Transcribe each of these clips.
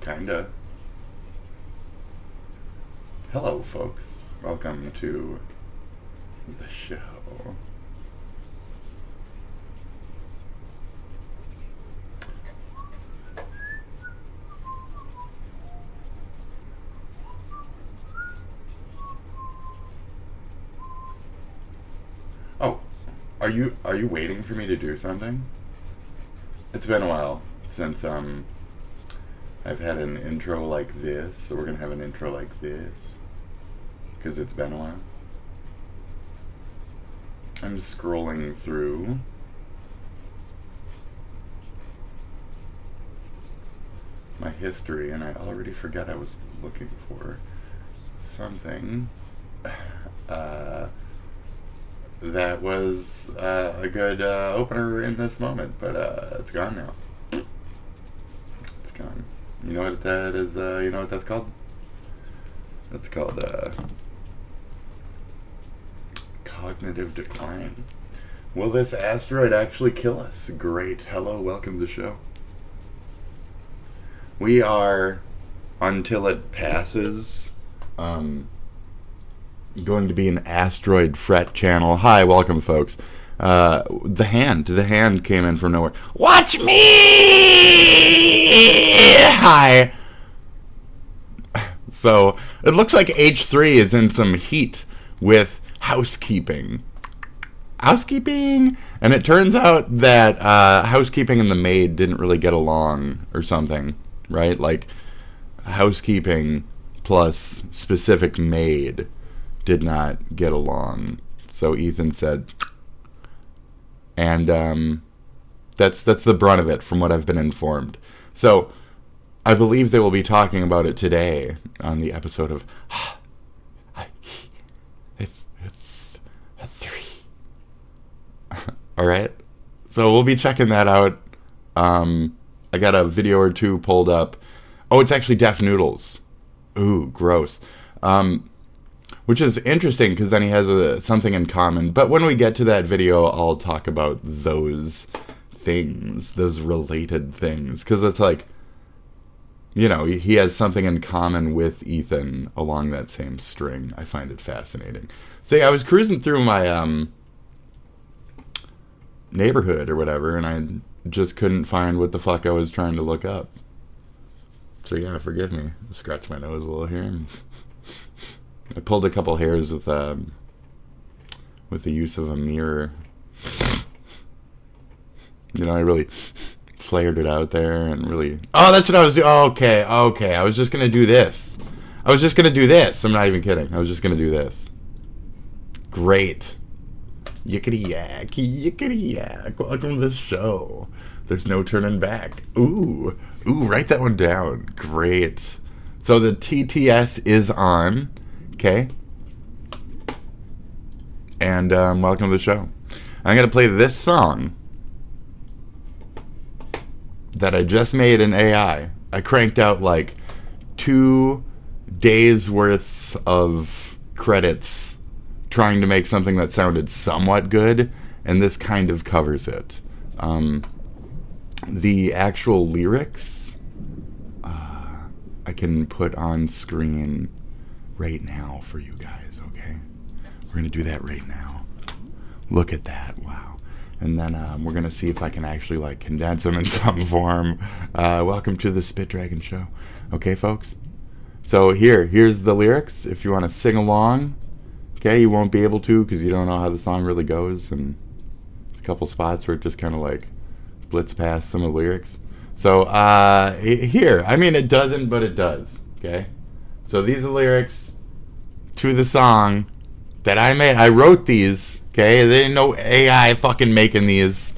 Kinda. Hello, folks. Welcome to the show. Oh, are you waiting for me to do something? It's been a while since I've had an intro like this, so we're gonna have an intro like this because it's been a while. I'm scrolling through. My history, and I already forgot I was looking for something that was a good opener in this moment, but it's gone now. It's gone. You know what that is? You know what that's called? That's called cognitive decline. Will this asteroid actually kill us? Great. Hello, welcome to the show. We are, until it passes, going to be an asteroid fret channel. Hi, welcome, folks. The hand came in from nowhere. Watch me! Hi. So it looks like H3 is in some heat with housekeeping. And it turns out that housekeeping and the maid didn't really get along or something, right? Like housekeeping plus specific maid did not get along. So Ethan said, and that's the brunt of it from what I've been informed. So I believe they will be talking about it today on the episode of it's a 3. All right, so we'll be checking that out. I got a video or two pulled up. Oh, it's actually Deaf Noodles. Ooh, gross. Which is interesting because then he has something in common. But when we get to that video, I'll talk about those things, those related things. Because it's like, you know, he has something in common with Ethan along that same string. I find it fascinating. So yeah, I was cruising through my neighborhood or whatever, and I just couldn't find what the fuck I was trying to look up. So yeah, forgive me. I scratched my nose a little here. I pulled a couple hairs with the use of a mirror. You know, I really flared it out there and really... Oh, that's what I was doing. Oh, okay. I was just going to do this. I'm not even kidding. I was just going to do this. Great. Yickety yak. Welcome to the show. There's no turning back. Ooh, write that one down. Great. So the TTS is on. Okay. And welcome to the show. I'm going to play this song that I just made in AI. I cranked out like 2 days worth of credits trying to make something that sounded somewhat good, and this kind of covers it. The actual lyrics I can put on screen right now for you guys, okay? We're going to do that right now. Look at that. Wow. And then we're going to see if I can actually like condense them in some form. Welcome to the Spit Dragon Show. Okay, folks? So here's the lyrics. If you want to sing along, okay, you won't be able to because you don't know how the song really goes. And there's a couple spots where it just kind of like blitz past some of the lyrics. So here, I mean, it doesn't, but it does, okay? So these are lyrics to the song that I made. I wrote these, okay? There ain't no AI fucking making these.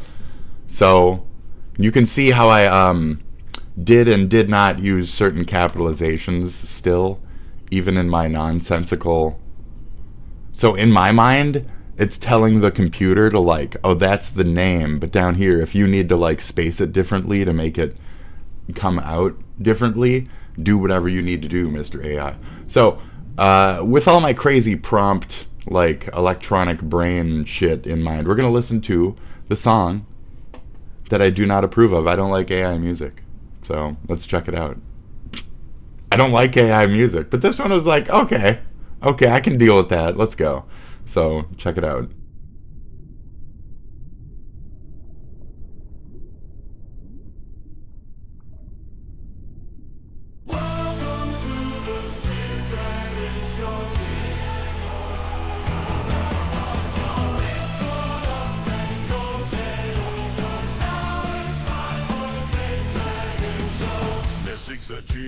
So you can see how I did and did not use certain capitalizations still, even in my nonsensical. So in my mind, it's telling the computer to like, oh, that's the name. But down here, if you need to like space it differently to make it come out differently, do whatever you need to do, Mr. AI. So with all my crazy prompt, like electronic brain shit in mind, we're going to listen to the song that I do not approve of. I don't like AI music. So let's check it out. I don't like AI music. But this one was like, okay, I can deal with that. Let's go. So check it out.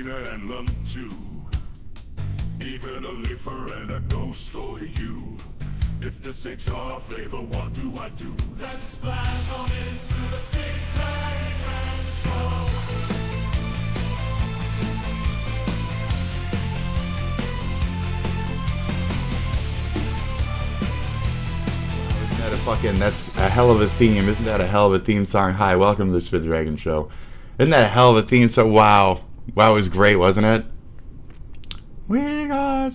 And lump too. Even a leafer and a ghost for you. If this ain't your flavor, what do I do? Let's splash on into the Spit Dragon Show. That's a hell of a theme. Isn't that a hell of a theme song? Hi, welcome to the Spit Dragon Show. Isn't that a hell of a theme song? Wow. Wow, it was great, wasn't it? We got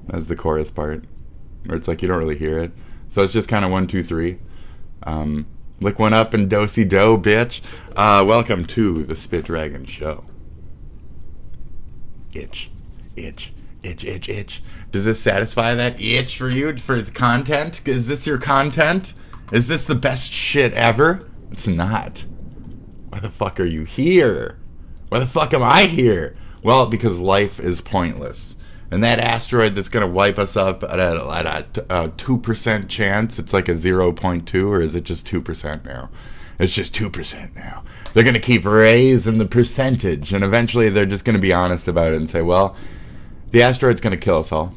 that's the chorus part. Where it's like you don't really hear it. So it's just kind of 1, 2, 3. Lick one up and do-si-do, bitch. Welcome to the Spit Dragon Show. Itch. Does this satisfy that itch for you, for the content? Is this your content? Is this the best shit ever? It's not. Why the fuck are you here? Why the fuck am I here? Well, because life is pointless. And that asteroid that's going to wipe us up at a 2% chance, it's like a 0.2, or is it just 2% now? It's just 2% now. They're going to keep raising the percentage, and eventually they're just going to be honest about it and say, well, the asteroid's going to kill us all.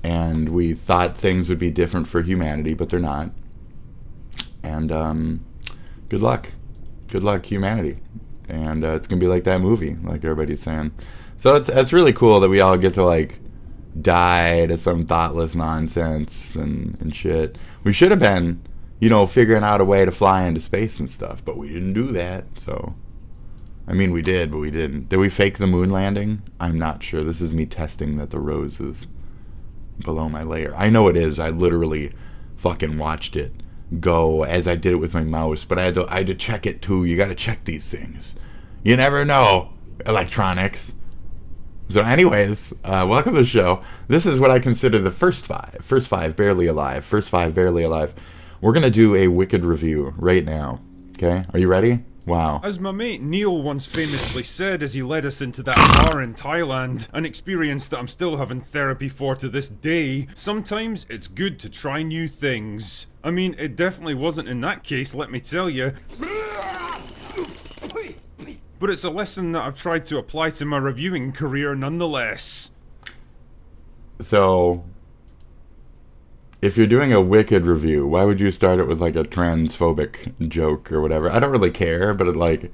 And we thought things would be different for humanity, but they're not. And good luck. Good luck, humanity. And it's going to be like that movie, like everybody's saying. So it's really cool that we all get to, like, die to some thoughtless nonsense and shit. We should have been, figuring out a way to fly into space and stuff, but we didn't do that, so... I mean, we did, but we didn't. Did we fake the moon landing? I'm not sure. This is me testing that the rose is below my layer. I know it is. I literally fucking watched it go as I did it with my mouse, but I had to check it too. You got to check these things. You never know, electronics. So anyways, welcome to the show. This is what I consider the first five barely alive. We're going to do a Wicked review right now. Okay, are you ready? Wow. As my mate Neil once famously said as he led us into that bar in Thailand, an experience that I'm still having therapy for to this day, sometimes it's good to try new things. I mean, it definitely wasn't in that case, let me tell you. But it's a lesson that I've tried to apply to my reviewing career nonetheless. So, if you're doing a Wicked review, why would you start it with like a transphobic joke or whatever? I don't really care, but it, like,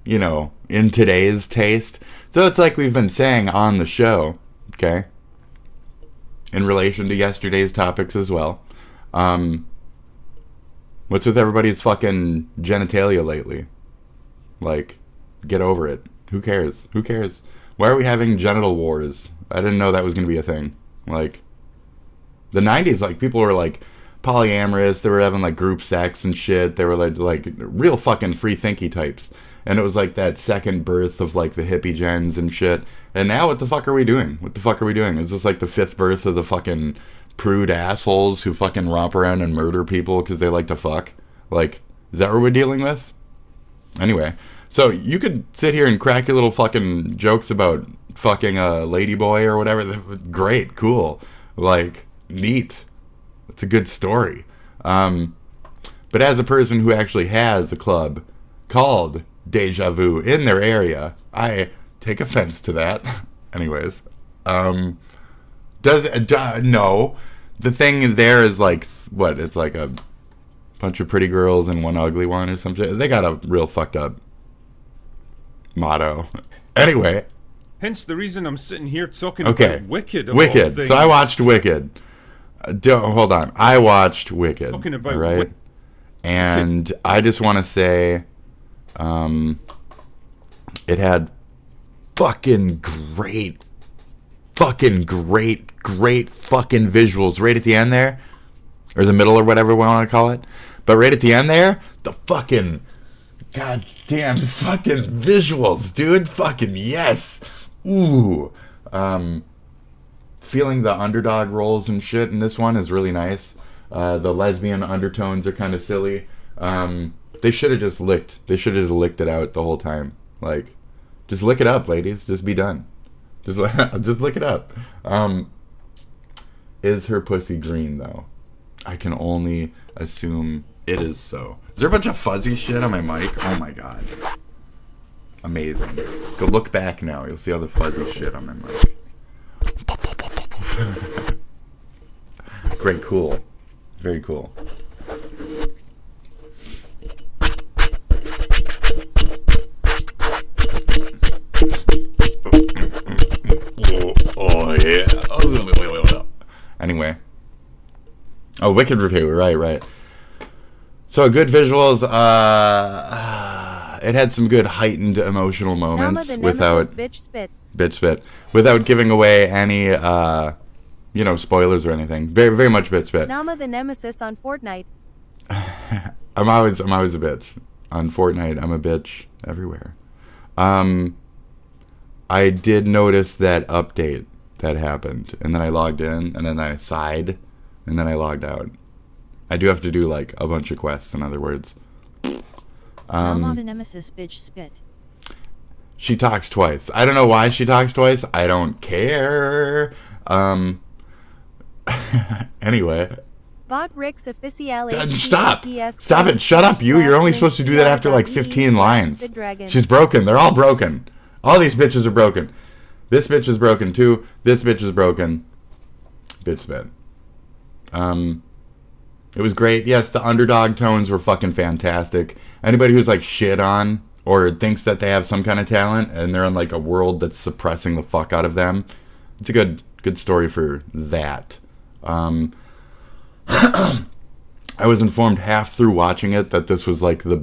in today's taste. So it's like we've been saying on the show, okay? In relation to yesterday's topics as well. What's with everybody's fucking genitalia lately? Like, get over it. Who cares? Why are we having genital wars? I didn't know that was going to be a thing. Like, the 90s, like, people were, like, polyamorous. They were having, like, group sex and shit. They were, like real fucking free-thinky types. And it was, like, that second birth of, like, the hippie gens and shit. And now, what the fuck are we doing? Is this, like, the fifth birth of the fucking prude assholes who fucking romp around and murder people because they like to fuck? Like, is that what we're dealing with? Anyway, so you could sit here and crack your little fucking jokes about fucking a ladyboy or whatever. Great, cool. Like, neat. It's a good story. But as a person who actually has a club called Deja Vu in their area, I take offense to that. Anyways, no. The thing there is like, what? It's like a bunch of pretty girls and one ugly one or something. They got a real fucked up motto. Anyway. Hence the reason I'm sitting here talking about Wicked. Wicked. So I watched Wicked. Hold on. I watched Wicked. Talking about right? And I just want to say, it had fucking great fucking visuals right at the end there, or the middle or whatever we want to call it. But right at the end there, the fucking God damn fucking visuals, dude. Fucking yes. Ooh. Feeling the underdog roles and shit in this one is really nice. The lesbian undertones are kind of silly. They should have just licked. They should have just licked it out the whole time. Like, just lick it up, ladies. Just be done. Just lick it up. Is her pussy green though? I can only assume it is so. Is there a bunch of fuzzy shit on my mic? Oh my god. Amazing. Go look back now. You'll see all the fuzzy shit on my mic. Great, cool. Very cool. Oh yeah. Anyway. Oh, Wicked review. Right. So good visuals. It had some good heightened emotional moments without bitch spit without giving away any spoilers or anything. Very very much bitch spit. Nama the nemesis on Fortnite. I'm always a bitch on Fortnite. I'm a bitch everywhere. I did notice that update that happened, and then I logged in, and then I sighed, and then I logged out. I do have to do like a bunch of quests, in other words. Nama the nemesis bitch spit. She talks twice. I don't know why she talks twice. I don't care. Anyway. Bot Rix official Stop it. Shut up, you. You're only supposed to do that after like 15 lines. She's broken. They're all broken. All these bitches are broken. This bitch is broken too. This bitch is broken. Bitch spit. It was great. Yes, the underdog tones were fucking fantastic. Anybody who's like shit on or thinks that they have some kind of talent and they're in like a world that's suppressing the fuck out of them, it's a good story for that. I was informed half through watching it that this was like the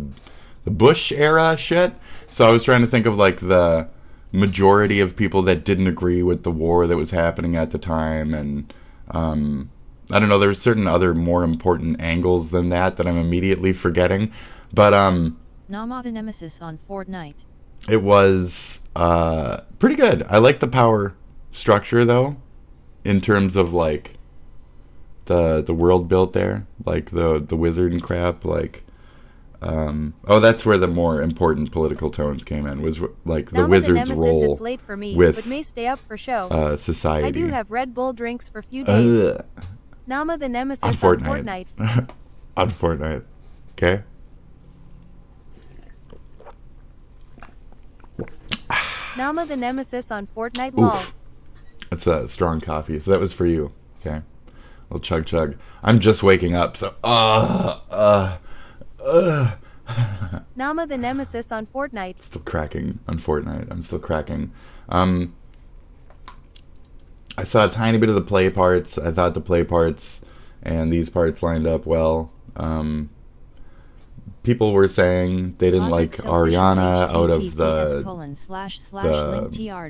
Bush era shit. So I was trying to think of like the majority of people that didn't agree with the war that was happening at the time, and I don't know, there's certain other more important angles than that I'm immediately forgetting. But Nama the nemesis on Fortnite. It was pretty good. I like the power structure though, in terms of like the world built there, like the wizard and crap, like that's where the more important political tones came in, was like the wizard's role it's late for me, with but may stay up for show. Society. I do have Red Bull drinks for few days. Nama the nemesis on Fortnite. On Fortnite. Okay. Nama the nemesis on Fortnite lol. That's a strong coffee, so that was for you. Okay. A little chug. I'm just waking up, so Nama the nemesis on Fortnite. Still cracking on Fortnite. I'm still cracking. I saw a tiny bit of the play parts. I thought the play parts and these parts lined up well. People were saying they didn't like Ariana out of the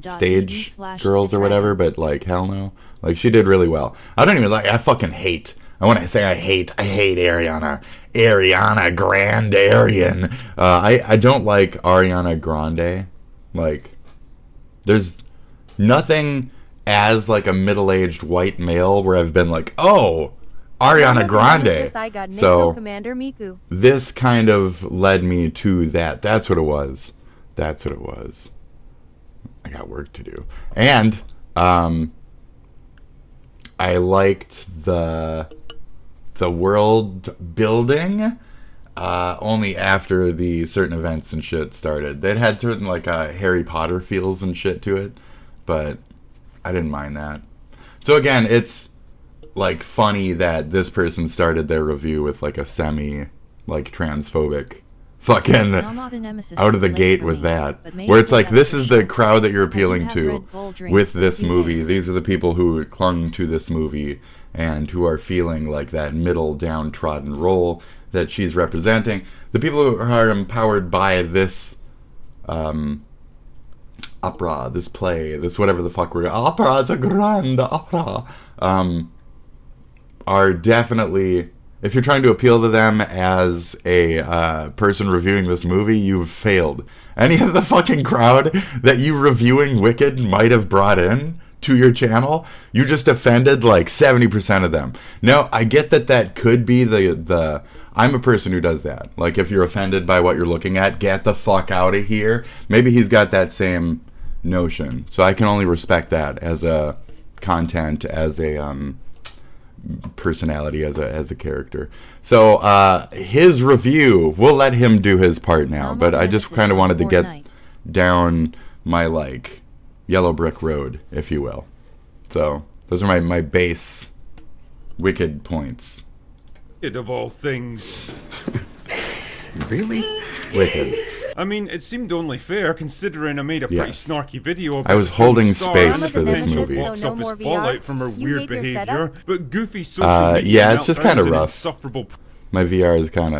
stage girls or whatever, but like hell no. Like she did really well. I don't even like, I fucking hate. I want to say I hate Ariana. Ariana Grande. I don't like Ariana Grande. Like, there's nothing as like a middle-aged white male where I've been like, oh, Ariana Grande. So Commander Miku. This kind of led me to that. That's what it was. I got work to do. And I liked the world building only after the certain events and shit started. They'd had certain like Harry Potter feels and shit to it, but I didn't mind that. So again, it's like funny that this person started their review with like a semi like transphobic fucking out of the gate with that, where it's like, this is the crowd that you're appealing to with this movie. These are the people who clung to this movie and who are feeling like that middle downtrodden role that she's representing. The people who are empowered by this opera, this play, this whatever the fuck we're opera, it's a grand opera, are definitely if you're trying to appeal to them as a person reviewing this movie, you've failed. Any of the fucking crowd that you reviewing Wicked might have brought in to your channel, you just offended like 70% of them. No, I get that could be the I'm a person who does that. Like, if you're offended by what you're looking at, get the fuck out of here. Maybe he's got that same notion. So I can only respect that as a content, as a personality, as a character. So his review, we'll let him do his part now, but I just kind of wanted to get down my like yellow brick road, if you will. So those are my base Wicked points. Of all things. Really? Wicked. I mean, it seemed only fair considering I made a pretty snarky video about I was holding stars space for this movie. Box So no office more VR? fallout from her You weird hate your behavior, setup? but goofy social media yeah, it's just kind of meltdowns and rough. insufferable My VR is kind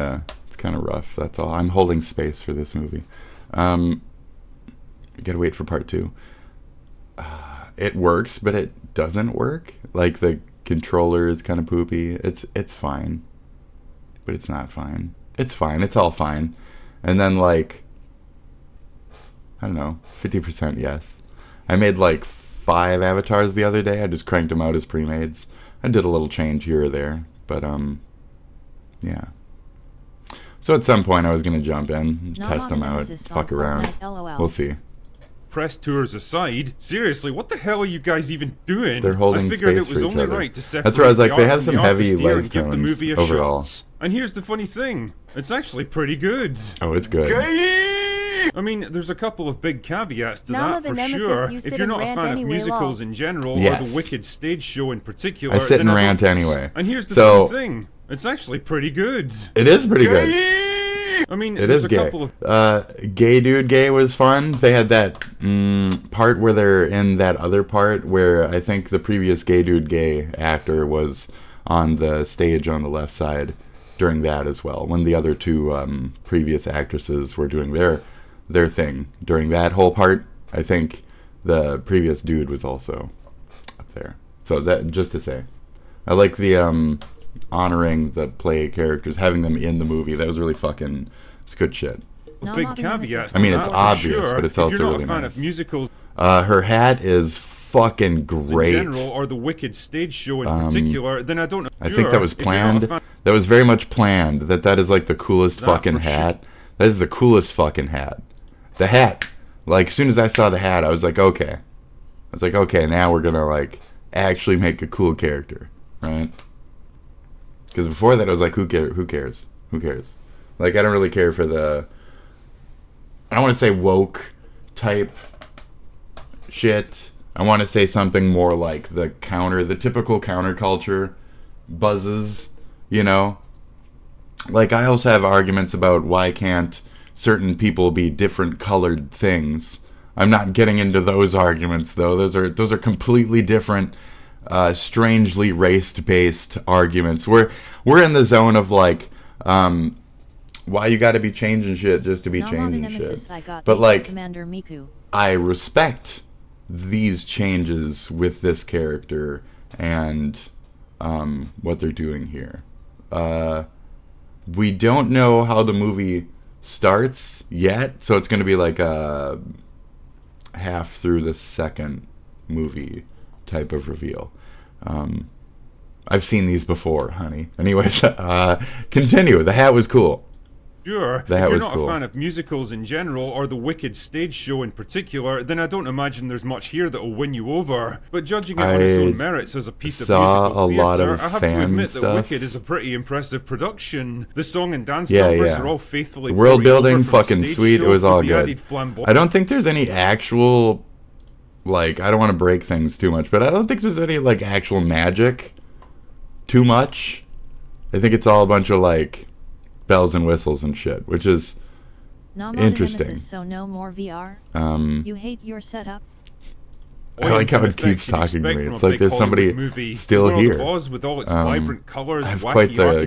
of rough. That's all. I'm holding space for this movie. You gotta wait for part 2. It works, but it doesn't work. Like, the controller is kind of poopy. It's fine, but it's not fine. It's fine. It's all fine. And then, like, I don't know, 50% yes. I made like 5 avatars the other day. I just cranked them out as pre-mades. I did a little change here or there, but yeah. So at some point I was gonna jump in, test them out, fuck around. We'll see. press tours aside. Seriously, what the hell are you guys even doing? They're holding I figured space it was for each only other. right to separate That's where I was like, the they art have from some the heavy artist here light and give the tones movie a overall. shot. And here's the funny thing, it's actually pretty good. Oh, it's good. I mean, there's a couple of big caveats to Nama that the for Nemesis, sure. you If sit you're and not a rant fan of anyway, musicals lol. in general, Yes. or the Wicked stage show in particular, I sit then and I rant don't- anyway. And here's the So- funny thing, it's actually pretty good. It is pretty good. I mean, It there's is a gay. couple of Gay Dude Gay was fun. They had that part where they're in that other part where I think the previous Gay Dude Gay actor was on the stage on the left side during that as well, when the other two previous actresses were doing their thing. During that whole part, I think the previous dude was also up there. So that, just to say, I like the honoring the play characters, having them in the movie. That was really fucking, it's good shit. big caveats. I mean, to it's that, for obvious, sure. but it's If also you're not really a fan nice. of musicals Her hat is fucking great. in general, or the Wicked stage show in particular, then I don't know. I think that was planned. That was very much planned. That is like the coolest fucking for sure. hat. That is the coolest fucking hat. The hat. Like, as soon as I saw the hat, I was like, okay. I was like, okay, now we're gonna like actually make a cool character, right? Because before that, I was like, who cares? Who cares? Who cares? Like, I don't really care for the. I don't want to say woke type shit. I want to say something more like the typical counterculture buzzes, you know? Like, I also have arguments about why can't certain people be different colored things. I'm not getting into those arguments, though. Those are completely different, strangely race-based arguments. We're in the zone of, like, why you gotta be changing shit just to be changing shit. But, like, Commander Miku. I respect these changes with this character and what they're doing here. We don't know how the movie starts yet, so it's going to be like a half through the second movie type of reveal. I've seen these before, honey. Anyways, continue. The hat was cool. Sure, That if you're was not cool. a fan of musicals in general, or the Wicked stage show in particular, then I don't imagine there's much here that will win you over. But judging it on its I own merits as a piece of saw musical a lot theatre, of I have to fan admit that stuff. Wicked is a pretty impressive production. The song and dance Yeah, numbers yeah. are all faithfully The world brought over building, from the fucking stage sweet. It show was all with the good. added flamboyance. I don't think there's any actual, like, I don't want to break things too much, but I don't think there's any, like, actual magic too much. I think it's all a bunch of, like, bells and whistles and shit, which is Nama interesting. The Nemesis, so no more VR? um You hate your setup? I like how it keeps talking to me. It's like there's somebody still here. The World of Oz, with all its vibrant colors, I have wacky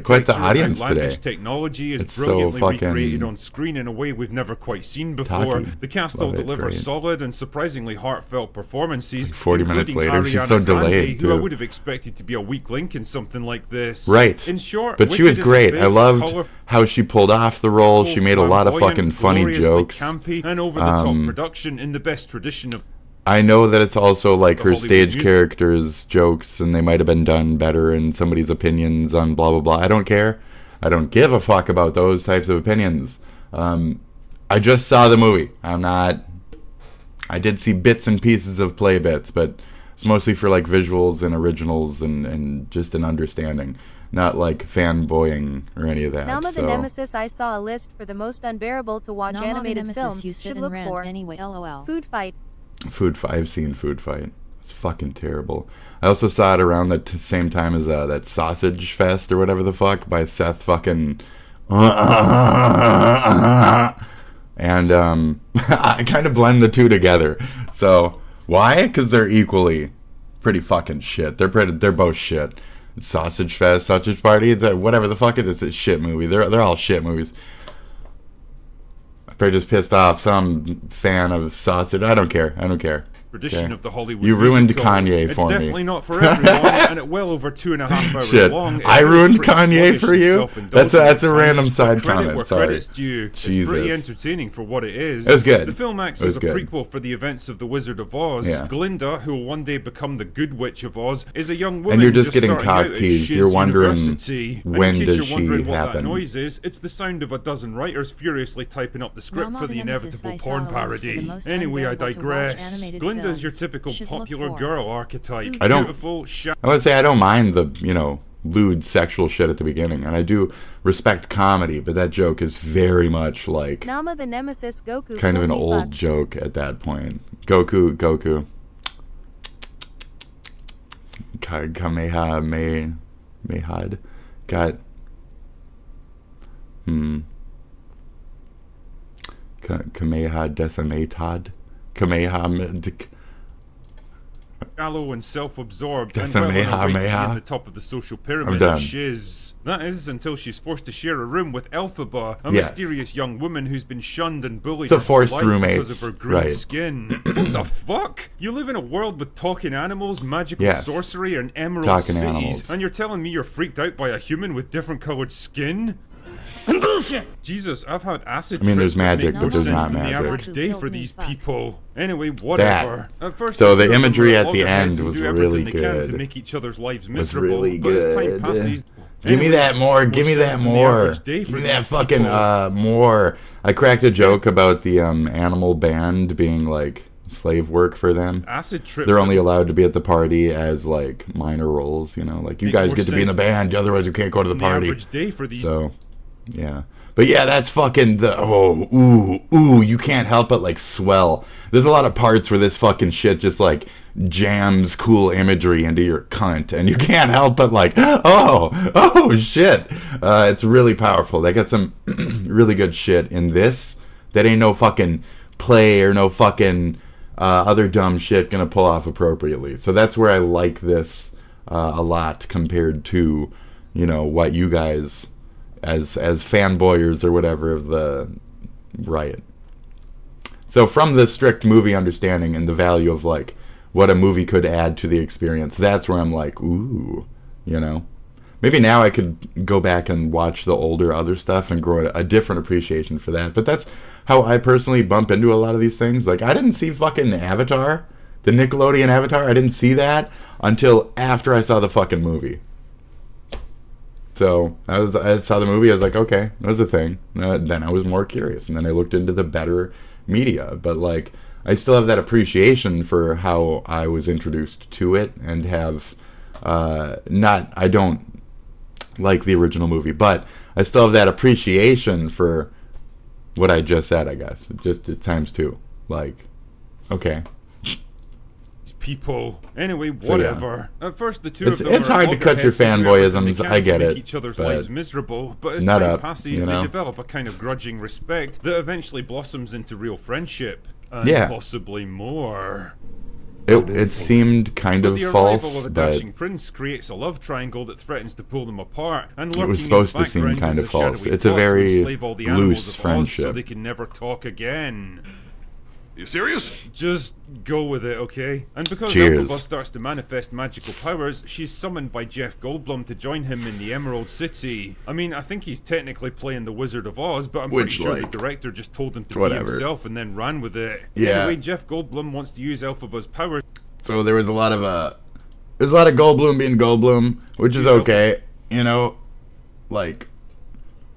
quite the architecture, audience outlandish today. technology is It's brilliantly so fucking recreated on screen in a way we've never quite seen before. talky. The cast Love all it, deliver great. solid and surprisingly heartfelt performances. Like 40 minutes including later, she's Ariana so Grande, delayed, who I too. would have expected to be a weak link in something like this. Right. In short, But she Wicked was is a great. big, I loved colourful, how she pulled off the role. She made a lot of fucking funny gloriously jokes. campy and over-the-top production in the best tradition of I know that it's also like The her Hollywood stage music. characters jokes, and they might have been done better in somebody's opinions on blah blah blah. I don't care. I don't give a fuck about those types of opinions. I just saw the movie. I did see bits and pieces of play bits, but it's mostly for like visuals and originals and just an understanding, not like fanboying or any of that. Nama so. the Nemesis. I saw a list for the most unbearable to watch Nama the animated Nemesis, films. you sit Should and look rant for anyway, lol. Food Fight. I've seen Food Fight. It's fucking terrible. I also saw it around the same time as that Sausage Fest or whatever the fuck by Seth fucking. And I kind of blend the two together. So why? Because they're equally pretty fucking shit. They're both shit. Sausage Fest, Sausage Party, whatever the fuck it is, it's a shit movie. They're all shit movies. I probably just pissed off some fan of sausage. I don't care. tradition Okay. of the Hollywood You ruined musical. Kanye for me. It's definitely not for everyone, and at well over 2.5 hours Shit. long. I feels ruined pretty Kanye sluggish for and you? self-indulgent That's a at random times, side but credit comment, where sorry. credit's due. It's Jesus. pretty entertaining for what it is. It was good. The film acts It was as a good. prequel for the events of The Wizard of Oz. Yeah. Glinda, who will one day become the Good Witch of Oz, is a young woman And you're just getting starting out cock at teased. Shiz You're wondering University. when and in case does you're she wondering what happen. that noise is, it's the sound of a dozen writers furiously typing up the script Mama for the the Nemesis, inevitable I saw porn a list for the parody. most Anyway, I unbearable to watch digress. animated Glinda's your films. typical Should look popular for. girl archetype. I don't- Beautiful, shy. I would say I don't mind the, lewd sexual shit at the beginning, and I do respect comedy, but that joke is very much like Nama the Nemesis. Goku. kind of an killed me, old fuck. joke at that point. Goku. Kameha Mehad got Kameha decimated. Shallow and self-absorbed, That's and well a on her way to meha. being the top of the social pyramid done. in Shiz. That is, until she's forced to share a room with Elphaba, a Yes. mysterious young woman who's been shunned and bullied The her whole forced life roommates, because of her green right. skin. What the fuck? You live in a world with talking animals, magical Yes. sorcery, and emerald Talking cities, animals. and you're telling me you're freaked out by a human with different colored skin? Jesus, I've had acid I mean, there's trips that magic, make but more there's sense not than the magic. average day for Killed me, these fuck. people. Anyway, whatever. At first, So the the two of them imagery are at the loggerheads end and was do everything really they can to good. make each other's lives Was miserable. really But as time good. passes, Give me anyway, that more. Give me sense that than the more. average day Give for me these that fucking people. more. I cracked a joke about the animal band being like slave work for them. Acid trips. They're that only would allowed to be at the party as like minor roles, like you Make guys more get to be in the sense band, otherwise you can't go to the the party. average day for these. So, yeah. But yeah, that's fucking you can't help but like swell. There's a lot of parts where this fucking shit just like jams cool imagery into your cunt, and you can't help but like, oh shit. It's really powerful. They got some really good shit in this that ain't no fucking play or no fucking other dumb shit gonna pull off appropriately. So that's where I like this a lot compared to, what you guys as fanboyers or whatever of the riot. So from the strict movie understanding and the value of like what a movie could add to the experience, that's where I'm like, ooh, maybe now I could go back and watch the older other stuff and grow a different appreciation for that. But that's how I personally bump into a lot of these things. Like, I didn't see fucking Avatar, the Nickelodeon Avatar. I didn't see that until after I saw the fucking movie. So I saw the movie. I was like, okay, that was a thing. Then I was more curious, and then I looked into the better media. But like, I still have that appreciation for how I was introduced to it, and have I don't like the original movie, but I still have that appreciation for what I just said. I guess just at times two. Like, okay. People. Anyway, whatever. At first, the two It's- of them it's are hard to cut your loggerheads and do everything fanboyisms, they can I to get make it, each other's but lives miserable. But as nut time up, passes, they develop a kind of grudging respect that eventually blossoms into real friendship, and Yeah. possibly more. It seemed kind But of the arrival false, of a but dashing prince creates a love triangle that threatens to pull them apart, and it was lurking supposed in to the seem background kind is of a false. shadowy It's a plot to very enslave all the animals loose of Oz so friendship. they can never talk again. You serious? Just go with it, okay? And because Cheers. Elphaba starts to manifest magical powers, she's summoned by Jeff Goldblum to join him in the Emerald City. I mean, I think he's technically playing the Wizard of Oz, but I'm pretty sure the director just told him to be himself and then ran with it. Yeah. Anyway, Jeff Goldblum wants to use Elphaba's powers. So there was a lot of Goldblum being Goldblum, which is okay. You know, like,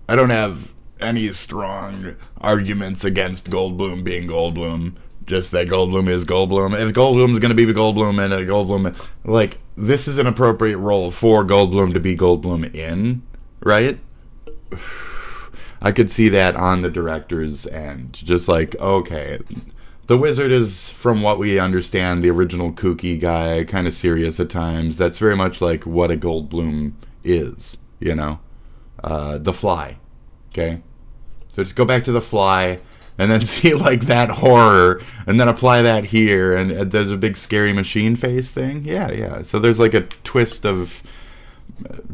I don't have any strong arguments against Goldblum being Goldblum. Just that Goldblum is Goldblum. If Goldblum's gonna be Goldblum and a Goldblum, like, this is an appropriate role for Goldblum to be Goldblum in, right? I could see that on the director's end. Just like, okay, the wizard is, from what we understand, the original kooky guy, kind of serious at times. That's very much like what a Goldblum is, you know? The Fly, okay? So just go back to The Fly, and then see, like, that horror, and then apply that here, and there's a big scary machine face thing. Yeah. So there's, like, a twist of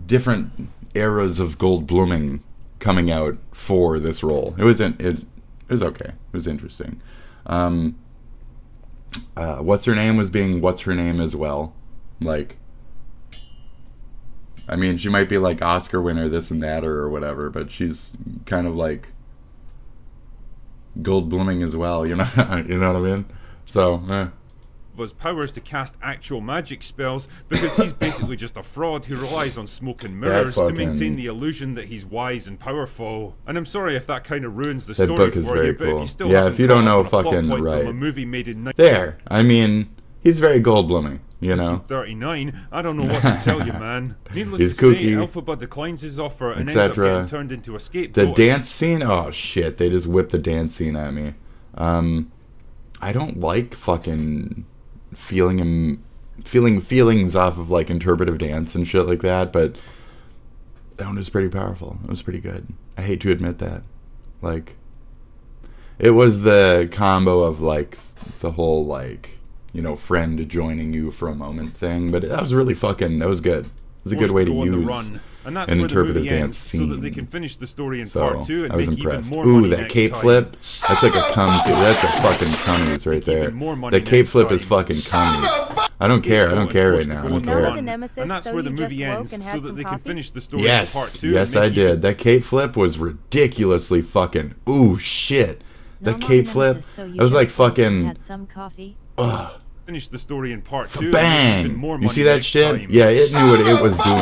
different eras of Goldbluming coming out for this role. It was okay. It was interesting. What's her name was being what's her name as well. Like, I mean, she might be, like, Oscar winner, this and that, or whatever, but she's kind of, like, Goldbluming as well, you know? You know what I mean? So, His powers to cast actual magic spells, because he's basically just a fraud who relies on smoke and mirrors to maintain the illusion that he's wise and powerful. And I'm sorry if that kind of ruins the story book is for very you, but cool. if you still Yeah, haven't if you don't caught know up on a plot fucking point right. from a movie made in there. I mean, he's very Goldbluming, you know? 1939, I don't know what to tell you, man. Needless He's to say, kooky, Elphaba declines his offer and ends up etc. getting turned into a The scapegoat. dance scene? Oh, shit. They just whipped the dance scene at me. I don't like fucking feeling feelings off of, like, interpretive dance and shit like that, but that one was pretty powerful. It was pretty good. I hate to admit that. Like, it was the combo of, like, the whole, like, you know, friend joining you for a moment thing, but that was really fucking, that was good. It was a good way to use and that's an where the movie interpretive dance ends, scene. so that they can finish the story in So, part 2 and I was make impressed. even more money Ooh, that next cape time. flip. That's like a cum. That's a fucking cummies right there. even more money The cape next flip is time. fucking cummies. I don't care. I don't care right now. I don't Now the care. nemesis, And that's so where the you just movie woke ends, and so had that some they can coffee? finish the story in part 2. Yes, and I make did. That cape flip was ridiculously fucking. Ooh, shit. The Nom nom cape nemesis, flip. so you That was like just woke and fucking. had some coffee? Ugh. Finish the story in part 2 and make Bang! even more You money see that next shit? time. Yeah, it knew what it was doing.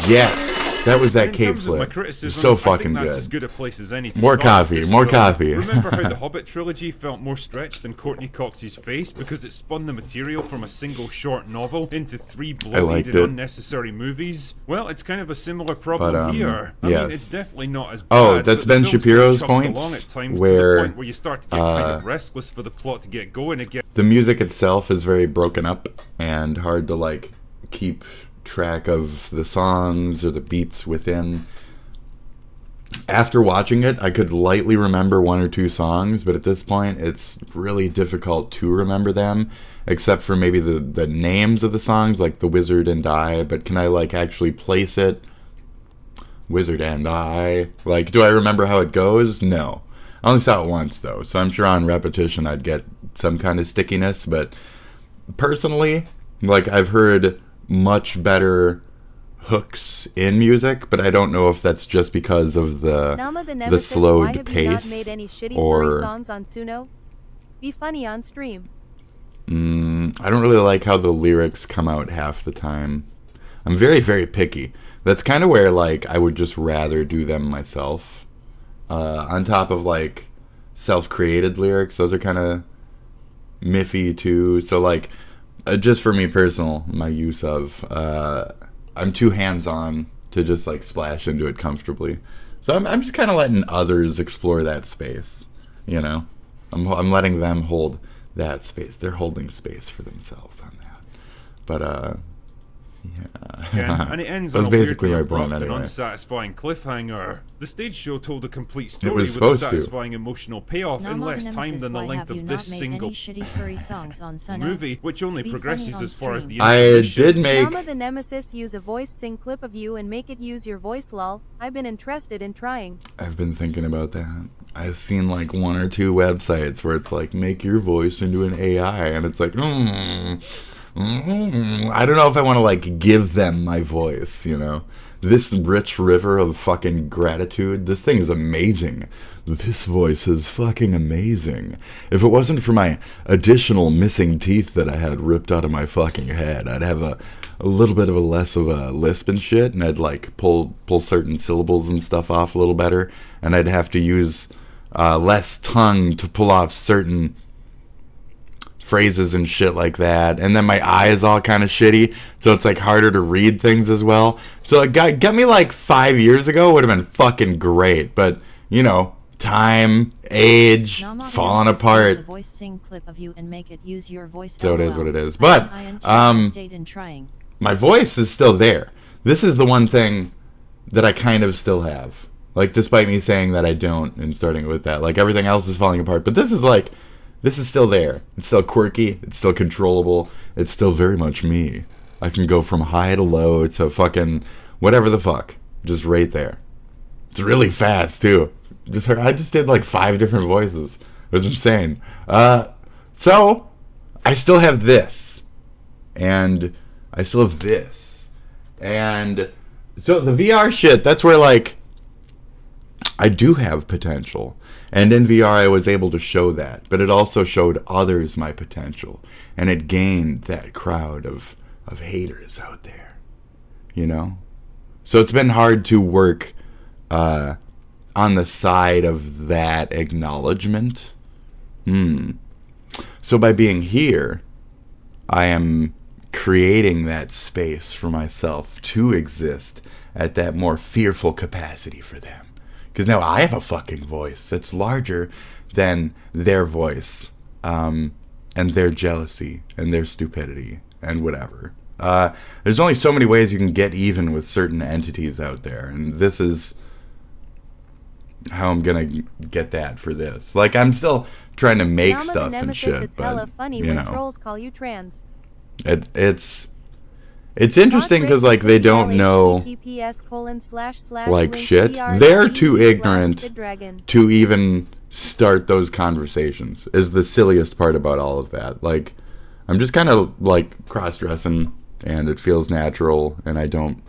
Yes. That was that In cape terms of my flip. criticisms, So I think fucking that's good. as good a place as any to More start coffee, this more film. coffee. Remember how the Hobbit trilogy felt more stretched than Courtney Cox's face because it spun the material from a single short novel into 3 bloated liked and it. unnecessary movies? Well, it's kind of a similar problem But, here. I yes. mean, it's definitely not as bad. Oh, that's but the Ben film's Shapiro's kind of chunks points, along at times to where, the point where you start to get kind of restless for the plot to get going again. The music itself is very broken up and hard to, like, keep track of the songs or the beats within. After watching it, I could lightly remember 1 or 2 songs, but at this point, it's really difficult to remember them, except for maybe the names of the songs, like The Wizard and I, but can I, like, actually place it? Wizard and I. Like, do I remember how it goes? No. I only saw it once, though, so I'm sure on repetition I'd get some kind of stickiness, but personally, like, I've heard much better hooks in music, but I don't know if that's just because of Nama the the Nemesis, why slowed have you not pace made any shitty or furry songs on Suno? Be funny on stream. I don't really like how the lyrics come out half the time. I'm very, very picky. That's kind of where, like, I would just rather do them myself. On top of, like, self-created lyrics, those are kind of miffy too. So, like, just for me personal, my use of, I'm too hands-on to just, like, splash into it comfortably. So I'm just kind of letting others explore that space, you know? I'm letting them hold that space. They're holding space for themselves on that. But, Yeah, and it ends That's on a basically weirdly my point abrupt and anyway. unsatisfying cliffhanger. The stage show told a complete It story was with a supposed to. satisfying emotional payoff in less time than the length of this single movie, which only progresses as far as the I intermission. did make... Nama the Nemesis use a voice sing clip of you and make it use your voice lol. I've been interested in trying. I've been thinking about that. I've seen like 1 or 2 websites where it's like, make your voice into an AI, and it's like, I don't know if I want to like give them my voice, you know? This rich river of fucking gratitude, this thing is amazing. This voice is fucking amazing. If it wasn't for my additional missing teeth that I had ripped out of my fucking head, I'd have a little bit of a less of a lisp and shit, and I'd like pull certain syllables and stuff off a little better, and I'd have to use less tongue to pull off certain phrases and shit like that, and then my eye is all kind of shitty, so it's like harder to read things as well. So it got me like 5 years ago would have been fucking great, but you know, time, age, falling apart. Voice sing clip of you and make it use your voice. So it is what it is. But my voice is still there. This is the one thing that I kind of still have. Like, despite me saying that I don't and starting with that, like everything else is falling apart, but this is like, this is still there. It's still quirky. It's still controllable. It's still very much me. I can go from high to low to fucking whatever the fuck. Just right there. It's really fast, too. I just did like 5 different voices. It was insane. So, I still have this. And I still have this. And so the VR shit, that's where like I do have potential. And in VR, I was able to show that. But it also showed others my potential. And it gained that crowd of haters out there. You know? So it's been hard to work on the side of that acknowledgement. So by being here, I am creating that space for myself to exist at that more fearful capacity for them. Because now I have a fucking voice that's larger than their voice, and their jealousy, and their stupidity, and whatever. There's only so many ways you can get even with certain entities out there, and this is how I'm gonna get that for this. Like, I'm still trying to make Nama stuff the and Nemesis, shit, it's but, hella funny you when know, trolls call you trans. It's interesting because like they don't know like shit. They're too ignorant to even start those conversations. Is the silliest part about all of that. Like, I'm just kind of like cross-dressing, and it feels natural, and I don't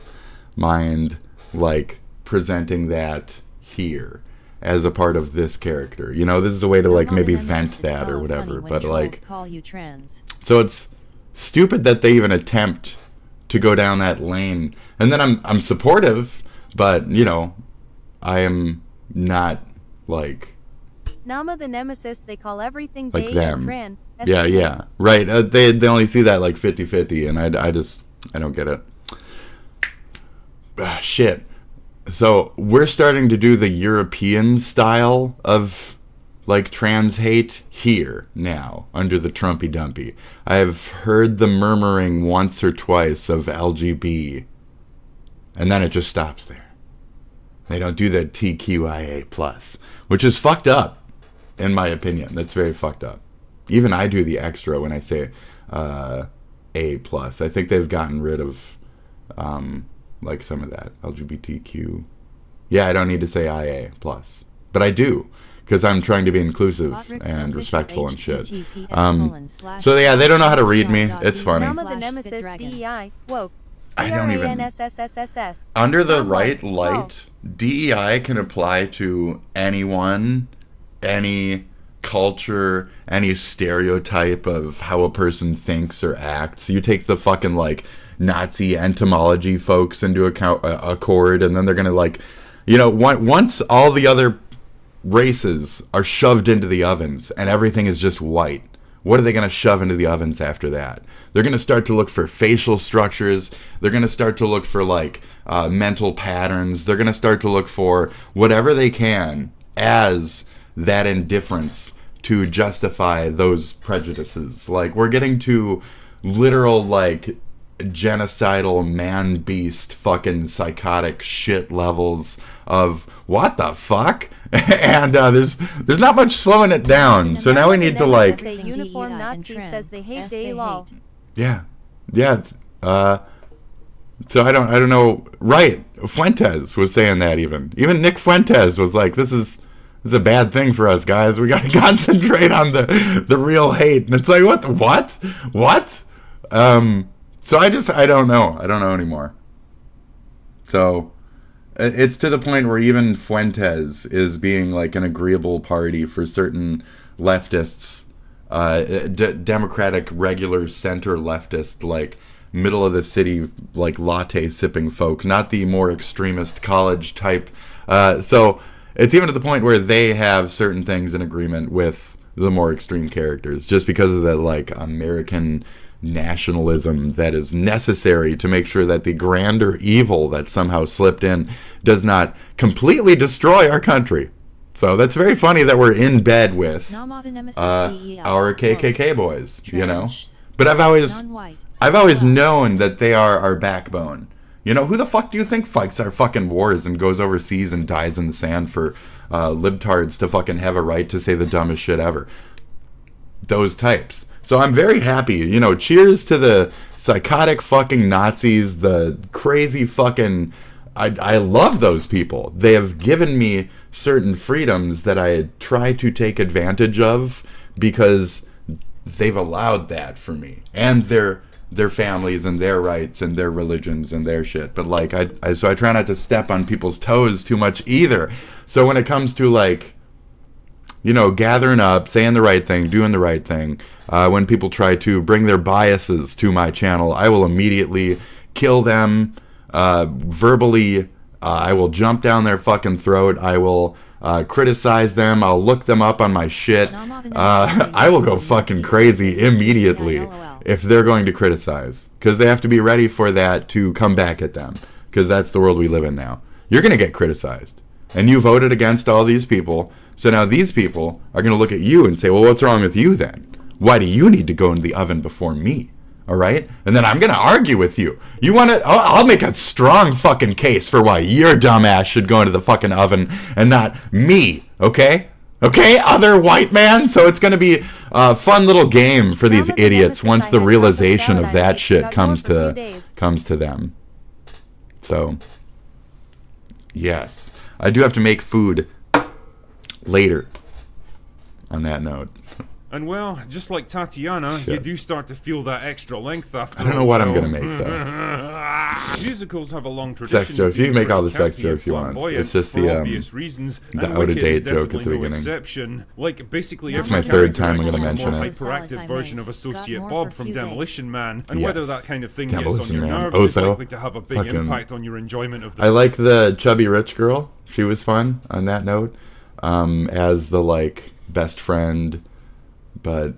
mind like presenting that here as a part of this character. You know, this is a way to like maybe vent that or whatever. But like, so it's stupid that they even attempt to go down that lane. And then I'm supportive, but you know, I am not like Nama the Nemesis, they call everything like gay them. and tran. Yeah, right. They only see that like 50-50, and I don't get it. Shit. So we're starting to do the European style of like trans hate here now under the Trumpy Dumpy. I've heard the murmuring once or twice of LGB, and then it just stops there. They don't do the TQIA plus, which is fucked up, in my opinion. That's very fucked up. Even I do the extra when I say A plus. I think they've gotten rid of like some of that LGBTQ. Yeah, I don't need to say IA plus, but I do, because I'm trying to be inclusive and respectful and shit. So yeah, they don't know how to read me. It's funny. Nama the Nemesis, DEI, woke. I don't even. DRANSSSS. Under the right light, DEI can apply to anyone, any culture, any stereotype of how a person thinks or acts. You take the fucking like Nazi entomology folks into accord, and then they're gonna like, you know, once all the other races are shoved into the ovens and everything is just white, what are they going to shove into the ovens after that? They're going to start to look for facial structures. They're going to start to look for like mental patterns. They're going to start to look for whatever they can as that indifference to justify those prejudices. Like, we're getting to literal like genocidal man beast fucking psychotic shit levels of what the fuck. And there's not much slowing it down. So now we need to like A uniform Nazi says they hate day lol. yeah. It's, so I don't know. Right, Fuentes was saying that. Even Nick Fuentes was like, this is a bad thing for us guys. We got to concentrate on the real hate. And it's like, what? So I don't know anymore. So it's to the point where even Fuentes is being like an agreeable party for certain leftists, democratic regular center leftist, like middle of the city, like latte sipping folk, not the more extremist college type. So it's even to the point where they have certain things in agreement with the more extreme characters, just because of the like American nationalism that is necessary to make sure that the grander evil that somehow slipped in does not completely destroy our country. So that's very funny that we're in bed with our KKK boys, you know. But I've always known that they are our backbone. You know, who the fuck do you think fights our fucking wars and goes overseas and dies in the sand for libtards to fucking have a right to say the dumbest shit ever? Those types. So I'm very happy, you know, cheers to the psychotic fucking Nazis, the crazy fucking... I love those people. They have given me certain freedoms that I try to take advantage of because they've allowed that for me. And their families and their rights and their religions and their shit. But like, so I try not to step on people's toes too much either. So when it comes to like, you know, gathering up, saying the right thing, doing the right thing, when people try to bring their biases to my channel, I will immediately kill them verbally. I will jump down their fucking throat. I will criticize them. I'll look them up on my shit. I will go fucking crazy immediately if they're going to criticize, because they have to be ready for that to come back at them, because that's the world we live in now. You're going to get criticized, and you voted against all these people. So now these people are going to look at you and say, well, what's wrong with you then? Why do you need to go into the oven before me? All right? And then I'm going to argue with you. You want to... I'll make a strong fucking case for why your dumbass should go into the fucking oven and not me. Okay? Okay, other white man? So it's going to be a fun little game for these idiots once the realization of that shit comes to them. So, yes. I do have to make food later, on that note. And well, just like Tatiana, you do start to feel that extra length after. I don't know what I'm gonna make though. Musicals have a long tradition. Sex jokes. You can make all the sex jokes you want. It's just for obvious reasons, the and out of Wicked date is joke at the definitely no beginning. exception. Like basically It's every my third character time I'm looks gonna like a mention more it. hyperactive version of Associate Got Bob more from for a few Demolition Man, and Yes. whether that kind of thing gets on Demolition your Man. nerves is Otho. likely to have a big Fucking- impact on your enjoyment of the. I like the chubby rich girl. She was fun on that note, as the like best friend, but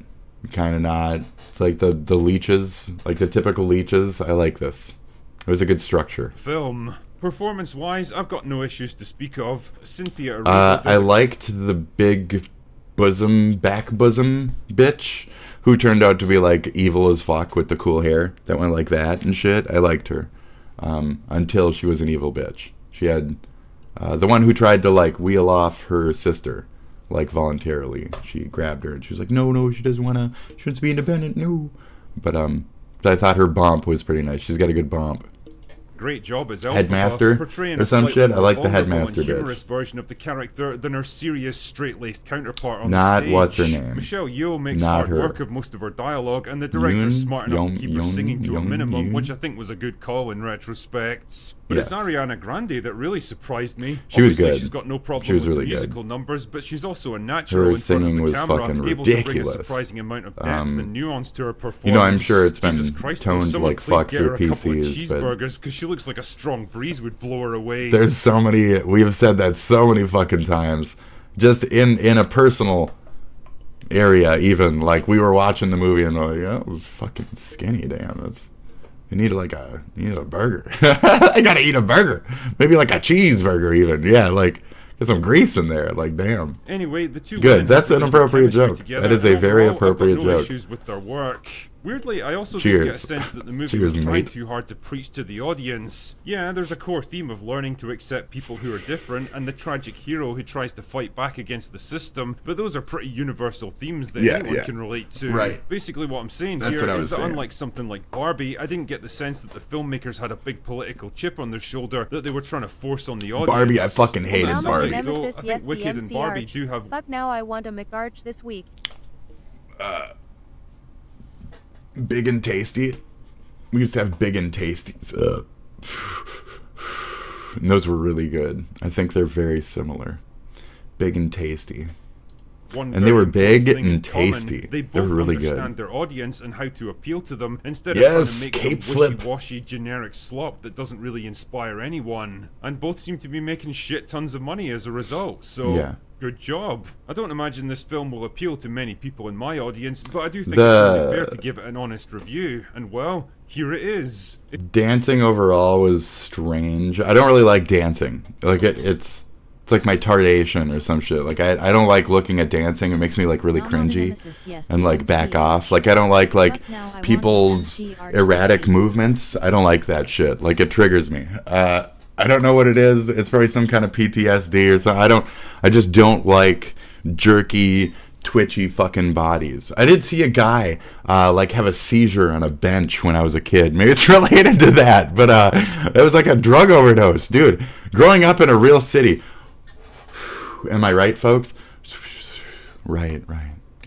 kind of not. It's like the leeches, like the typical leeches. I like this. It was a good structure. Film. Performance-wise, I've got no issues to speak of. Cynthia Erivo does I liked the big back bosom bitch who turned out to be like evil as fuck with the cool hair that went like that and shit. I liked her until she was an evil bitch. She had the one who tried to like wheel off her sister, like voluntarily. She grabbed her and she was like, no, she doesn't want to. She wants to be independent. No, but I thought her bump was pretty nice. She's got a good bump. Great job as Elphaba, Headmaster portraying or a some slightly shit. I more like the vulnerable headmaster and humorous bitch. version of the character than her serious, straight-laced counterpart on Not the stage. what's her name. Michelle Yeoh makes Not hard her. work of most of her dialogue, and the director's smart enough to keep her singing to a minimum, which I think was a good call in retrospect. But it's Ariana Grande that really surprised me. She was Obviously, good. she's got no problem She was with really the good. musical numbers, but she's also a natural Her in front of singing the was camera, fucking able to bring a ridiculous. surprising amount of depth and nuance to her performance. You know, I'm sure it's been Jesus Christ, will toned someone like please fuck get for her a couple of PCs, but cheeseburgers, because she looks like a strong breeze would blow her away. there's so many. We have said that so many fucking times. Just in a personal area, even like we were watching the movie and like, yeah, it was fucking skinny. Damn, that's. You need a burger. I gotta eat a burger. Maybe like a cheeseburger even. Yeah, like get some grease in there. Like damn. Anyway, the two Good. women That's have an really good appropriate chemistry joke. together, That is and a very overall, I've got appropriate no joke. issues with their work. Weirdly, I also don't Cheers. get a sense that the movie Cheers, was trying mate. too hard to preach to the audience. Yeah, there's a core theme of learning to accept people who are different, and the tragic hero who tries to fight back against the system, but those are pretty universal themes that anyone can relate to. Right. Basically what I'm saying That's here what I is was that saying. unlike something like Barbie, I didn't get the sense that the filmmakers had a big political chip on their shoulder that they were trying to force on the audience. Barbie, I fucking hated On that Barbie. subject, though, Nemesis, I think yes, the Wicked and MC Barbie arch. do have... Fuck now, I want a McArch this week. Big and tasty. We used to have big and tasties. And those were really good. I think they're very similar. Big and tasty. One And they were very important big thing in and common. tasty. They They were both really good. understand their audience and how to appeal to them instead of Yes, trying to cape make some flip. wishy-washy generic slop that doesn't really inspire anyone. And both seem to be making shit tons of money as a result. So Yeah. good job. I don't imagine this film will appeal to many people in my audience, but I do think The- it's only fair to give it an honest review. And well, here it is. Dancing overall was strange. I don't really like dancing. Like it's like my tardation or some shit. Like I don't like looking at dancing. It makes me like really Now I'm on the cringy Nemesis, yes, and the like MC back arch. off. Like I don't like Fuck now, I want people's the MC arch erratic this week. movements. I don't like that shit. Like it triggers me. I don't know what it is. It's probably some kind of PTSD or something. I just don't like jerky, twitchy fucking bodies. I did see a guy like have a seizure on a bench when I was a kid. Maybe it's related to that, but it was like a drug overdose, dude. Growing up in a real city. Am I right, folks? Right.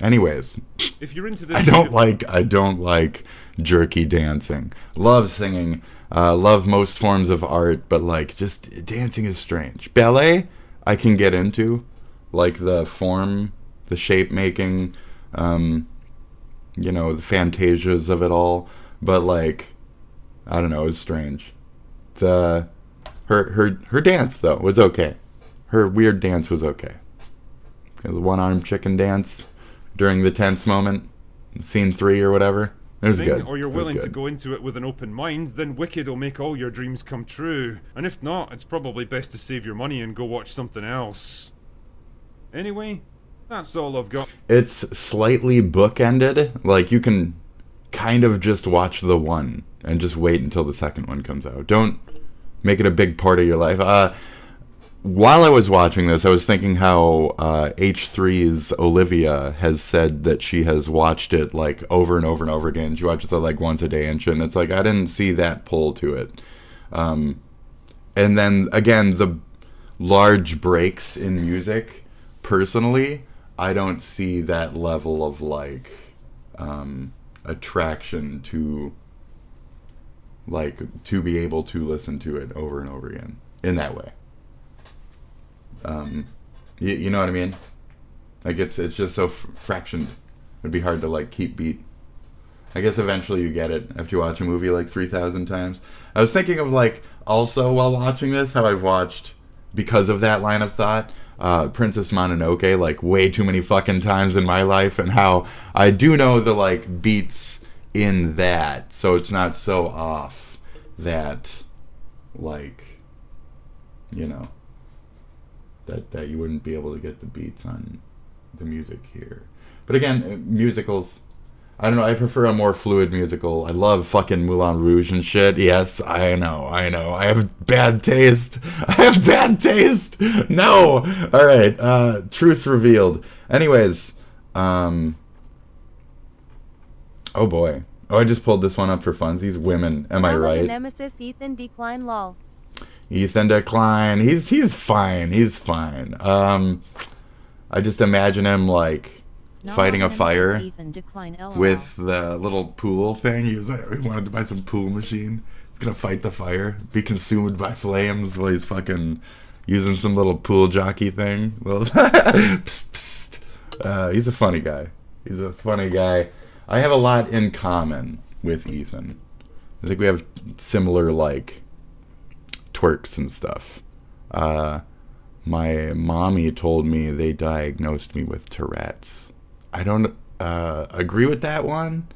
Anyways, If you're into this I don't like jerky dancing. Love singing. Love most forms of art, but like just dancing is strange. Ballet, I can get into, like the form, the shape making, the fantasias of it all. But like, I don't know, it's strange. Her dance though was okay. Her weird dance was okay. The one-armed chicken dance during the tense moment, scene 3 or whatever. It was thing, good. or you're It was willing to good. go into it with an open mind, then Wicked will make all your dreams come true. And if not, it's probably best to save your money and go watch something else. Anyway, that's all I've got. It's slightly bookended. Like you can kind of just watch the one and just wait until the second one comes out. Don't make it a big part of your life. While I was watching this, I was thinking how H3's Olivia has said that she has watched it like over and over and over again. She watches it like once a day and shit. And it's like I didn't see that pull to it. And then again, the large breaks in music. Personally, I don't see that level of like attraction to be able to listen to it over and over again in that way. You know what I mean? Like it's just so fractioned. It'd be hard to like keep beat. I guess eventually you get it after you watch a movie like 3,000 times. I was thinking of like also while watching this how I've watched, because of that line of thought, Princess Mononoke like way too many fucking times in my life, and how I do know the like beats in that, so it's not so off that like that you wouldn't be able to get the beats on the music here. But again, musicals, I don't know, I prefer a more fluid musical. I love fucking Moulin Rouge and shit. Yes, I know. I have bad taste. No! Alright, truth revealed. Anyways, oh boy. Oh, I just pulled this one up for funsies. Women, am I How about the right? Nemesis Ethan Decline lol. Ethan Decline. He's fine. I just imagine him like Now fighting on a the fire Nemesis, Ethan Decline LOL. with the little pool thing. He wanted to buy some pool machine. He's gonna fight the fire, be consumed by flames while he's fucking using some little pool jockey thing. Little psst, psst. He's a funny guy. I have a lot in common with Ethan. I think we have similar like twerks and stuff. My mommy told me they diagnosed me with Tourette's. I don't agree with that one.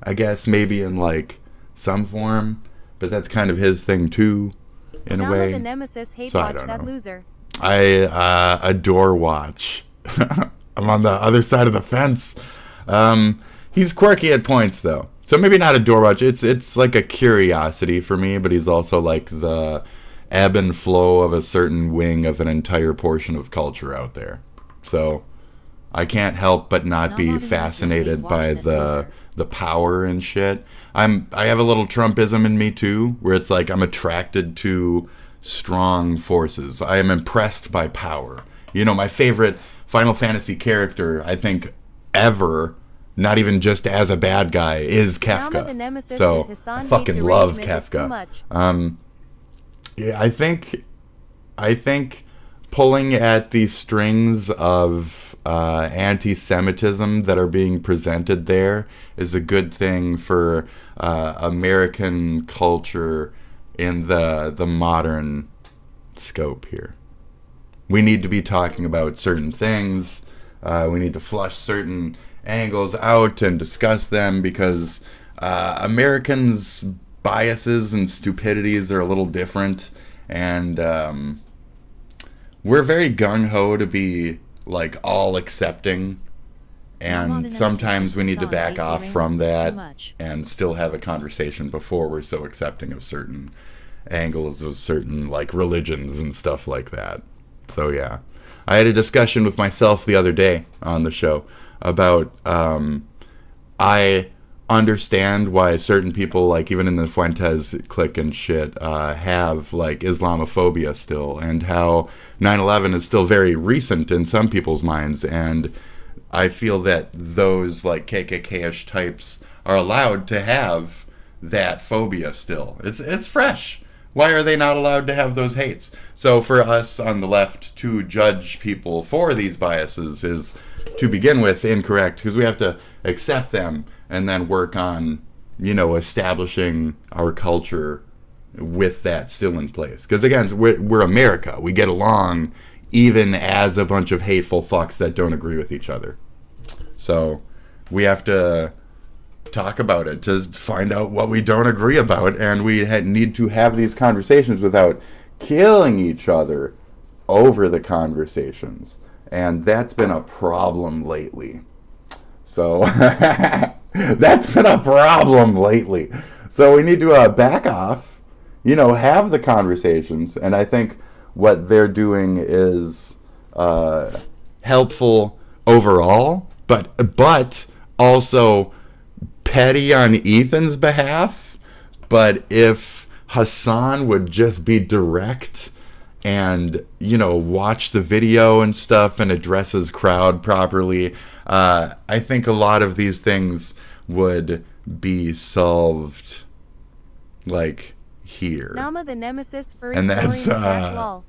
I guess maybe in like some form, but that's kind of his thing too, in a Now way. let the Nemesis hate So I watch don't that know. loser. I adore Watch. I'm on the other side of the fence. He's quirky at points though. So maybe not a door watch. It's like a curiosity for me, but he's also like the ebb and flow of a certain wing of an entire portion of culture out there. So I can't help but not be fascinated by the power and shit. I have a little Trumpism in me too, where it's like I'm attracted to strong forces. I am impressed by power. You know, my favorite Final Fantasy character, I think, ever, not even just as a bad guy, is Kefka. So I fucking love Kefka. Yeah, I think pulling at these strings of anti-Semitism that are being presented there is a good thing for American culture in the modern scope here. We need to be talking about certain things. We need to flush certain angles out and discuss them because Americans' biases and stupidities are a little different, and we're very gung-ho to be like all accepting, and sometimes we need to back off from that and still have a conversation before we're so accepting of certain angles of certain like religions and stuff like that. So yeah, I had a discussion with myself the other day on the show about I understand why certain people, like even in the Fuentes clique and shit, have like Islamophobia still, and how 9/11 is still very recent in some people's minds, and I feel that those like KKK-ish types are allowed to have that phobia still. It's fresh. Why are they not allowed to have those hates? So for us on the left to judge people for these biases is, to begin with, incorrect, because we have to accept them and then work on, you know, establishing our culture with that still in place. Because again, we're America. We get along even as a bunch of hateful fucks that don't agree with each other. So we have to talk about it to find out what we don't agree about, and we need to have these conversations without killing each other over the conversations, and that's been a problem lately. So that's been a problem lately. So we need to back off, you know, have the conversations, and I think what they're doing is helpful overall, but also petty on Ethan's behalf. But if Hassan would just be direct and, you know, watch the video and stuff and address his crowd properly, I think a lot of these things would be solved, like, here. Nama the Nemesis furry And that's attack lol.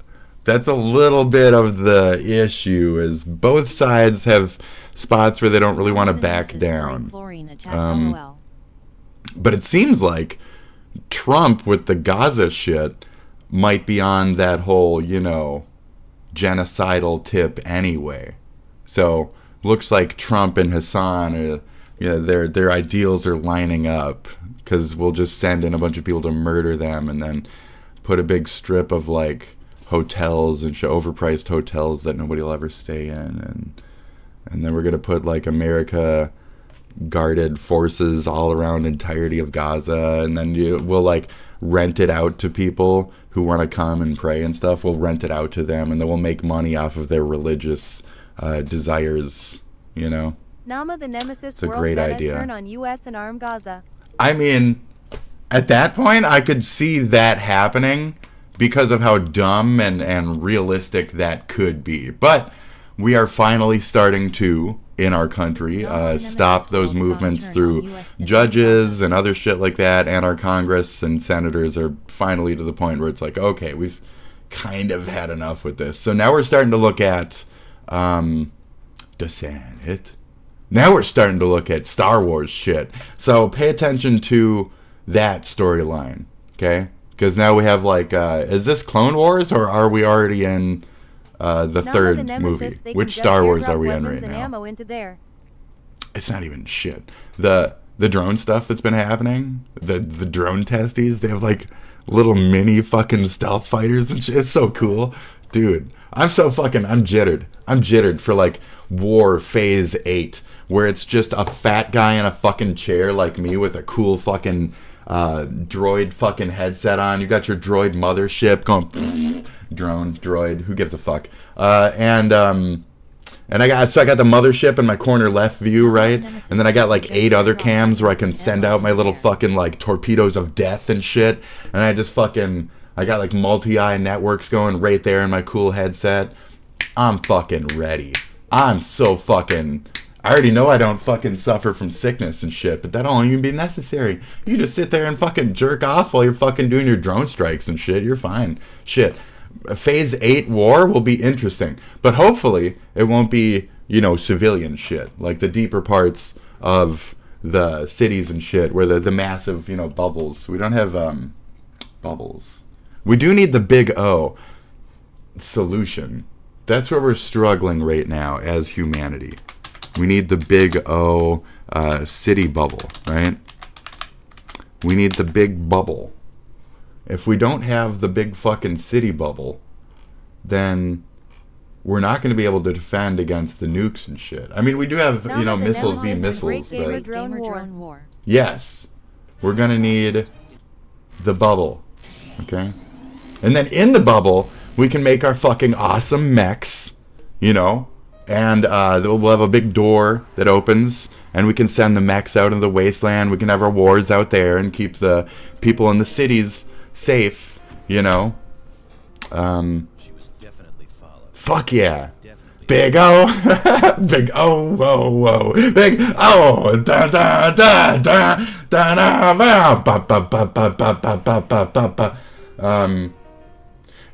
that's a little bit of the issue, is both sides have spots where they don't really want to back down. But it seems like Trump with the Gaza shit might be on that whole, you know, genocidal tip anyway. So looks like Trump and Hassan are, you know, their ideals are lining up, because we'll just send in a bunch of people to murder them and then put a big strip of like hotels and overpriced hotels that nobody will ever stay in, and then we're gonna put like America guarded forces all around the entirety of Gaza, and then we'll like rent it out to people who want to come and pray and stuff. We'll rent it out to them, and then we'll make money off of their religious desires, you know. Nama the Nemesis it's a world great meta idea. turn on US and arm Gaza. I mean, at that point, I could see that happening because of how dumb and realistic that could be. But we are finally starting to, in our country, stop those movements through judges and other shit like that, and our Congress and senators are finally to the point where it's like, okay, we've kind of had enough with this. So now we're starting to look at the Senate. Now we're starting to look at Star Wars shit. So pay attention to that storyline, okay? Because now we have like, is this Clone Wars, or are we already in the third movie? Which Star Wars are we in right now? Ammo into there. It's not even shit. The drone stuff that's been happening, the drone testies, they have like little mini fucking stealth fighters and shit. It's so cool. Dude, I'm jittered. I'm jittered for like War Phase 8, where it's just a fat guy in a fucking chair like me with a cool fucking droid fucking headset on. You got your droid mothership going droid, who gives a fuck? And I got the mothership in my corner left view, right? And then I got like 8 other cams where I can send out my little fucking like torpedoes of death and shit. And I got like multi-eye networks going right there in my cool headset. I'm fucking ready. I already know I don't fucking suffer from sickness and shit, but that don't even be necessary. You just sit there and fucking jerk off while you're fucking doing your drone strikes and shit. You're fine. Shit. Phase 8 war will be interesting, but hopefully it won't be, civilian shit, like the deeper parts of the cities and shit, where the massive, bubbles. We don't have bubbles. We do need the big O solution. That's where we're struggling right now as humanity. We need the big O city bubble, right? We need the big bubble. If we don't have the big fucking city bubble, then we're not going to be able to defend against the nukes and shit. I mean, we do have, missiles be missiles, but Drone war. yes, we're going to need the bubble, okay? And then in the bubble, we can make our fucking awesome mechs, and we'll have a big door that opens, and we can send the mechs out into the wasteland. We can have our wars out there and keep the people in the cities safe, She was definitely followed. Fuck yeah. Definitely. Big O. Big O, whoa, whoa. Big O. Da, da, da, da, da, da, ba, ba, ba, ba, ba, ba, ba, ba, ba.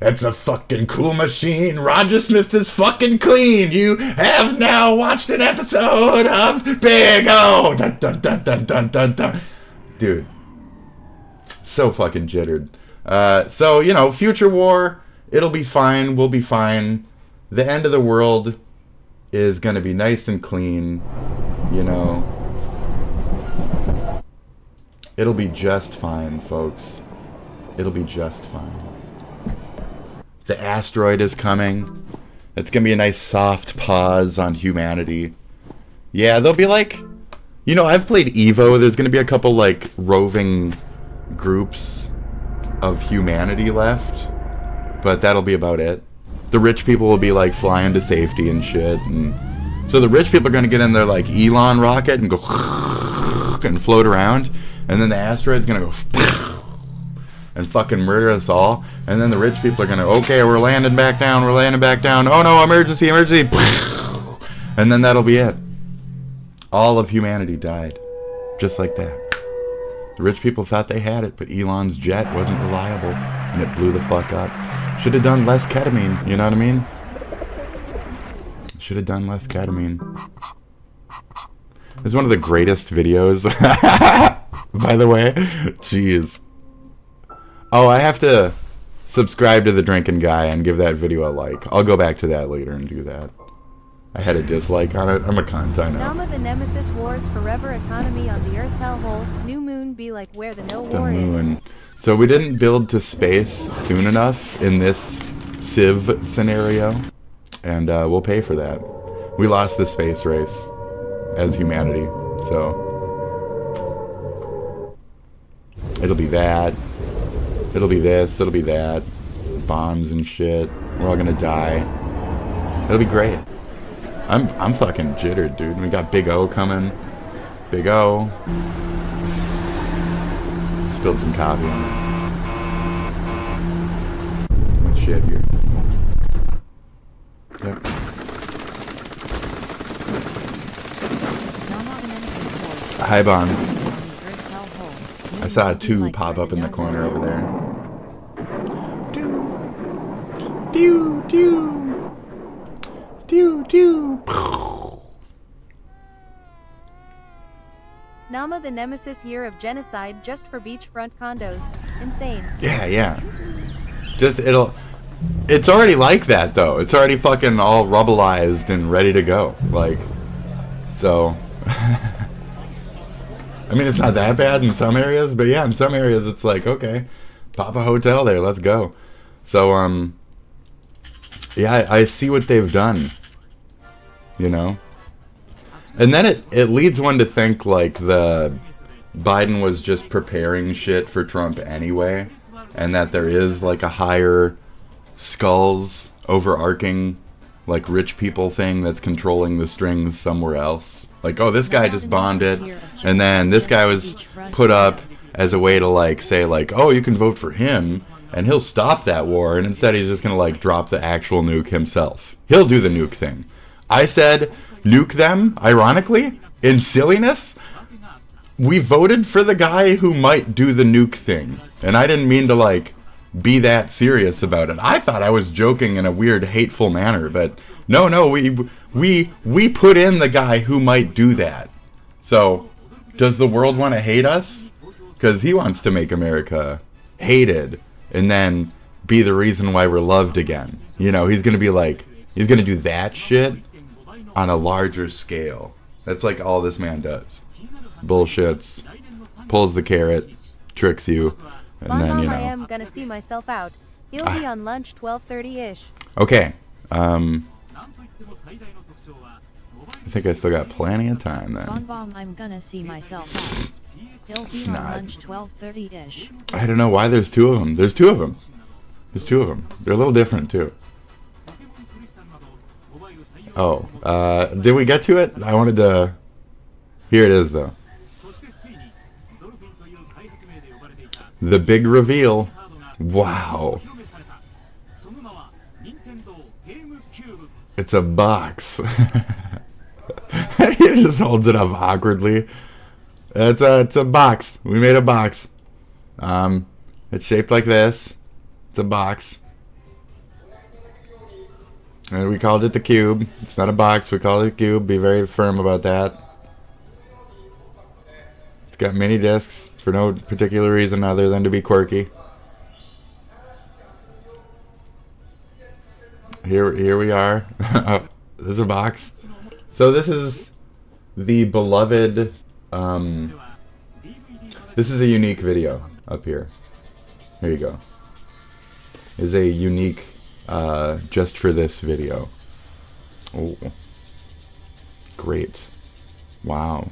It's a fucking cool machine. Roger Smith is fucking clean. You have now watched an episode of Big O. Dun, dun, dun, dun, dun, dun, dun. Dude. So fucking jittered. Future war, it'll be fine. We'll be fine. The end of the world is going to be nice and clean. It'll be just fine, folks. It'll be just fine. The asteroid is coming. It's going to be a nice soft pause on humanity. Yeah, they'll be like... I've played Evo. There's going to be a couple, like, roving groups of humanity left. But that'll be about it. The rich people will be, like, flying to safety and shit. And so the rich people are going to get in their, like, Elon rocket and go... and float around. And then the asteroid's going to go... and fucking murder us all. And then the rich people are gonna, okay, we're landing back down. Oh no, emergency. And then that'll be it. All of humanity died. Just like that. The rich people thought they had it, but Elon's jet wasn't reliable, and it blew the fuck up. Should have done less ketamine, you know what I mean? Should have done less ketamine. This is one of the greatest videos, by the way. Jeez. Oh, I have to subscribe to The Drinking Guy and give that video a like. I'll go back to that later and do that. I had a dislike on it. I'm a cunt, I know. Nama the Nemesis wars forever economy on the Earth hellhole. New moon be like where the no The war moon. is. So we didn't build to space soon enough in this Civ scenario. And we'll pay for that. We lost the space race as humanity. So it'll be that. It'll be this, it'll be that. Bombs and shit. We're all gonna die. It'll be great. I'm fucking jittered, dude. We got Big O coming. Big O. Spilled some coffee on it. Shit here. Yep. Hi, Bon. I saw a 2 pop up in the corner over there. Doo, doo. Doo, doo. Nama the Nemesis year of genocide just for beachfront condos. Insane. Yeah. It's already like that, though. It's already fucking all rubbleized and ready to go. Like, so... I mean, it's not that bad in some areas, but yeah, in some areas it's like, okay, pop a hotel there, let's go. So, Yeah, I see what they've done. You know? And then it leads one to think, like, Biden was just preparing shit for Trump anyway, and that there is, like, a higher skulls overarching, like, rich people thing that's controlling the strings somewhere else. Like, oh, this guy just bonded, and then this guy was put up as a way to, like, say, like, oh, you can vote for him, and he'll stop that war, and instead he's just gonna, like, drop the actual nuke himself. He'll do the nuke thing. I said, nuke them, ironically, in silliness. We voted for the guy who might do the nuke thing, and I didn't mean to, like, be that serious about it. I thought I was joking in a weird, hateful manner, but no, we put in the guy who might do that. So, does the world want to hate us? Because he wants to make America hated, and then be the reason why we're loved again. You know, he's gonna be like, he's gonna do that shit on a larger scale. That's like all this man does. Bullshits, pulls the carrot, tricks you, and then, you know. I am gonna see myself out. He'll be on lunch 12:30-ish. Okay. I think I still got plenty of time then. Bomb, I'm gonna see myself out. He'll be on lunch 12:30-ish. I don't know why there's two of them. There's two of them. There's two of them. They're a little different too. Oh, did we get to it? I wanted to... Here it is though. The big reveal. Wow. It's a box. He just holds it up awkwardly. It's a box. We made a box. It's shaped like this. It's a box. And we called it the cube. It's not a box. We called it a cube. Be very firm about that. It's got mini discs for no particular reason other than to be quirky. Here we are. This is a box. So this is the beloved. This is a unique video up here. Here you go. Is a unique just for this video. Oh, great! Wow.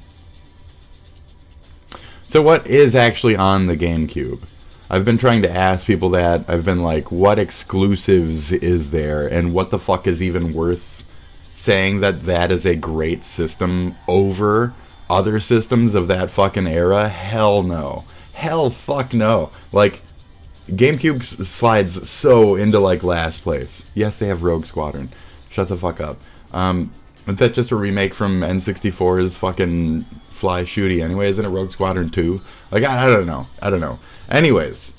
So what is actually on the GameCube? I've been trying to ask people that. I've been like, what exclusives is there, and what the fuck is even worth saying that is a great system over other systems of that fucking era? Hell no. Hell fuck no. Like, GameCube slides so into, like, last place. Yes, they have Rogue Squadron. Shut the fuck up. Isn't that just a remake from N64's fucking Fly Shooty anyway? Isn't it Rogue Squadron 2? Like, I don't know. I don't know. Anyways,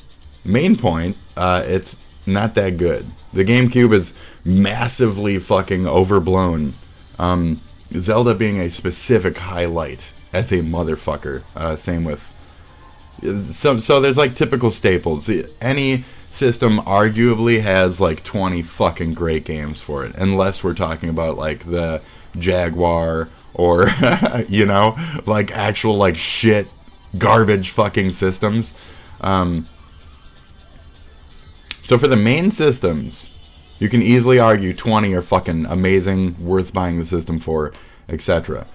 main point, it's not that good. The GameCube is massively fucking overblown. Zelda being a specific highlight as a motherfucker. Same with... So there's like typical staples. Any system arguably has like 20 fucking great games for it. Unless we're talking about like the Jaguar or, you know, like actual like shit garbage fucking systems. So for the main systems, you can easily argue 20 are fucking amazing, worth buying the system for, etc.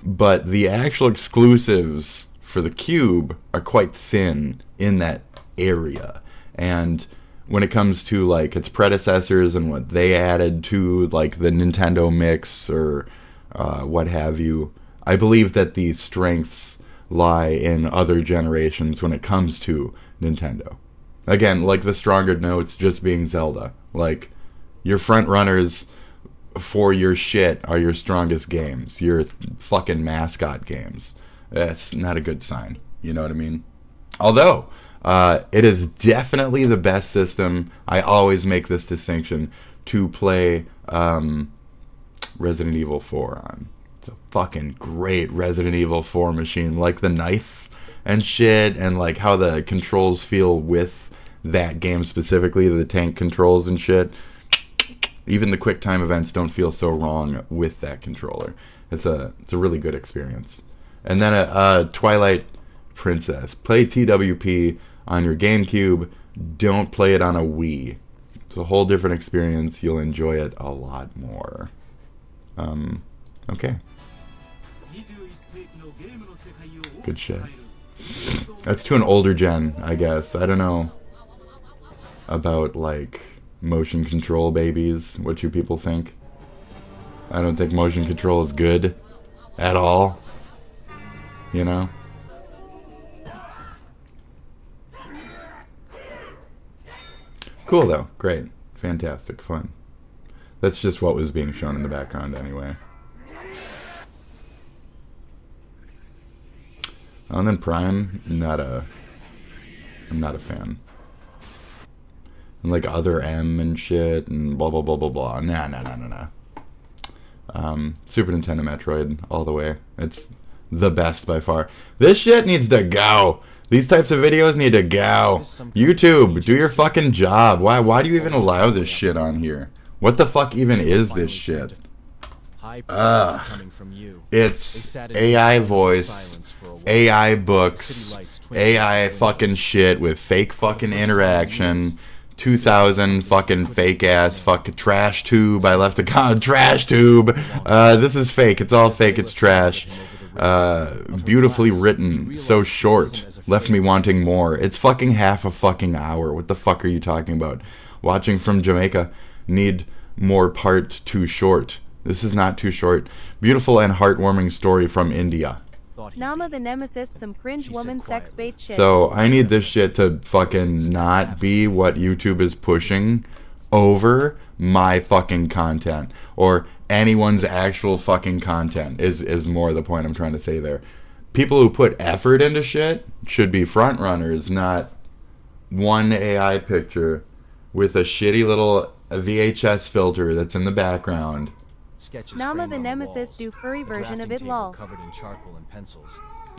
But the actual exclusives for the Cube are quite thin in that area. And when it comes to like its predecessors and what they added to like the Nintendo mix or what have you, I believe that the strengths lie in other generations when it comes to Nintendo. Again, like the stronger notes just being Zelda. Like, your front runners for your shit are your strongest games. Your fucking mascot games. That's not a good sign. You know what I mean? Although, it is definitely the best system. I always make this distinction to play Resident Evil 4 on. It's a fucking great Resident Evil 4 machine. Like the knife and shit, and like how the controls feel with that game specifically, the tank controls and shit. Even the quick time events don't feel so wrong with that controller. It's a really good experience. And then a Twilight Princess. Play TWP on your GameCube. Don't play it on a Wii. It's a whole different experience. You'll enjoy it a lot more. Okay. Good shit. That's to an older gen, I guess. I don't know about, like, motion control babies. What you people think? I don't think motion control is good at all. You know? Cool though. Great. Fantastic. Fun. That's just what was being shown in the background anyway. And then Prime, I'm not a fan. And like other M and shit and blah blah blah blah blah. Nah. Super Nintendo Metroid all the way. It's the best by far. This shit needs to go. These types of videos need to go. YouTube, do your fucking job. Why do you even allow this shit on here? What the fuck even is this shit? It's AI voice, AI books, AI fucking shit with fake fucking interaction. 2000 fucking fake ass fucking trash tube. I left a trash tube. This is fake. It's all fake. It's trash. Beautifully written. So short. Left me wanting more. It's fucking half a fucking hour. What the fuck are you talking about? Watching from Jamaica. Need more part too short. This is not too short. Beautiful and heartwarming story from India. Nama the Nemesis, some cringe woman sex bait shit. So I need this shit to fucking not be what YouTube is pushing over my fucking content or anyone's actual fucking content is more the point I'm trying to say there. People who put effort into shit should be front runners, not one AI picture with a shitty little VHS filter that's in the background. Nama the Nemesis do furry version of it lol.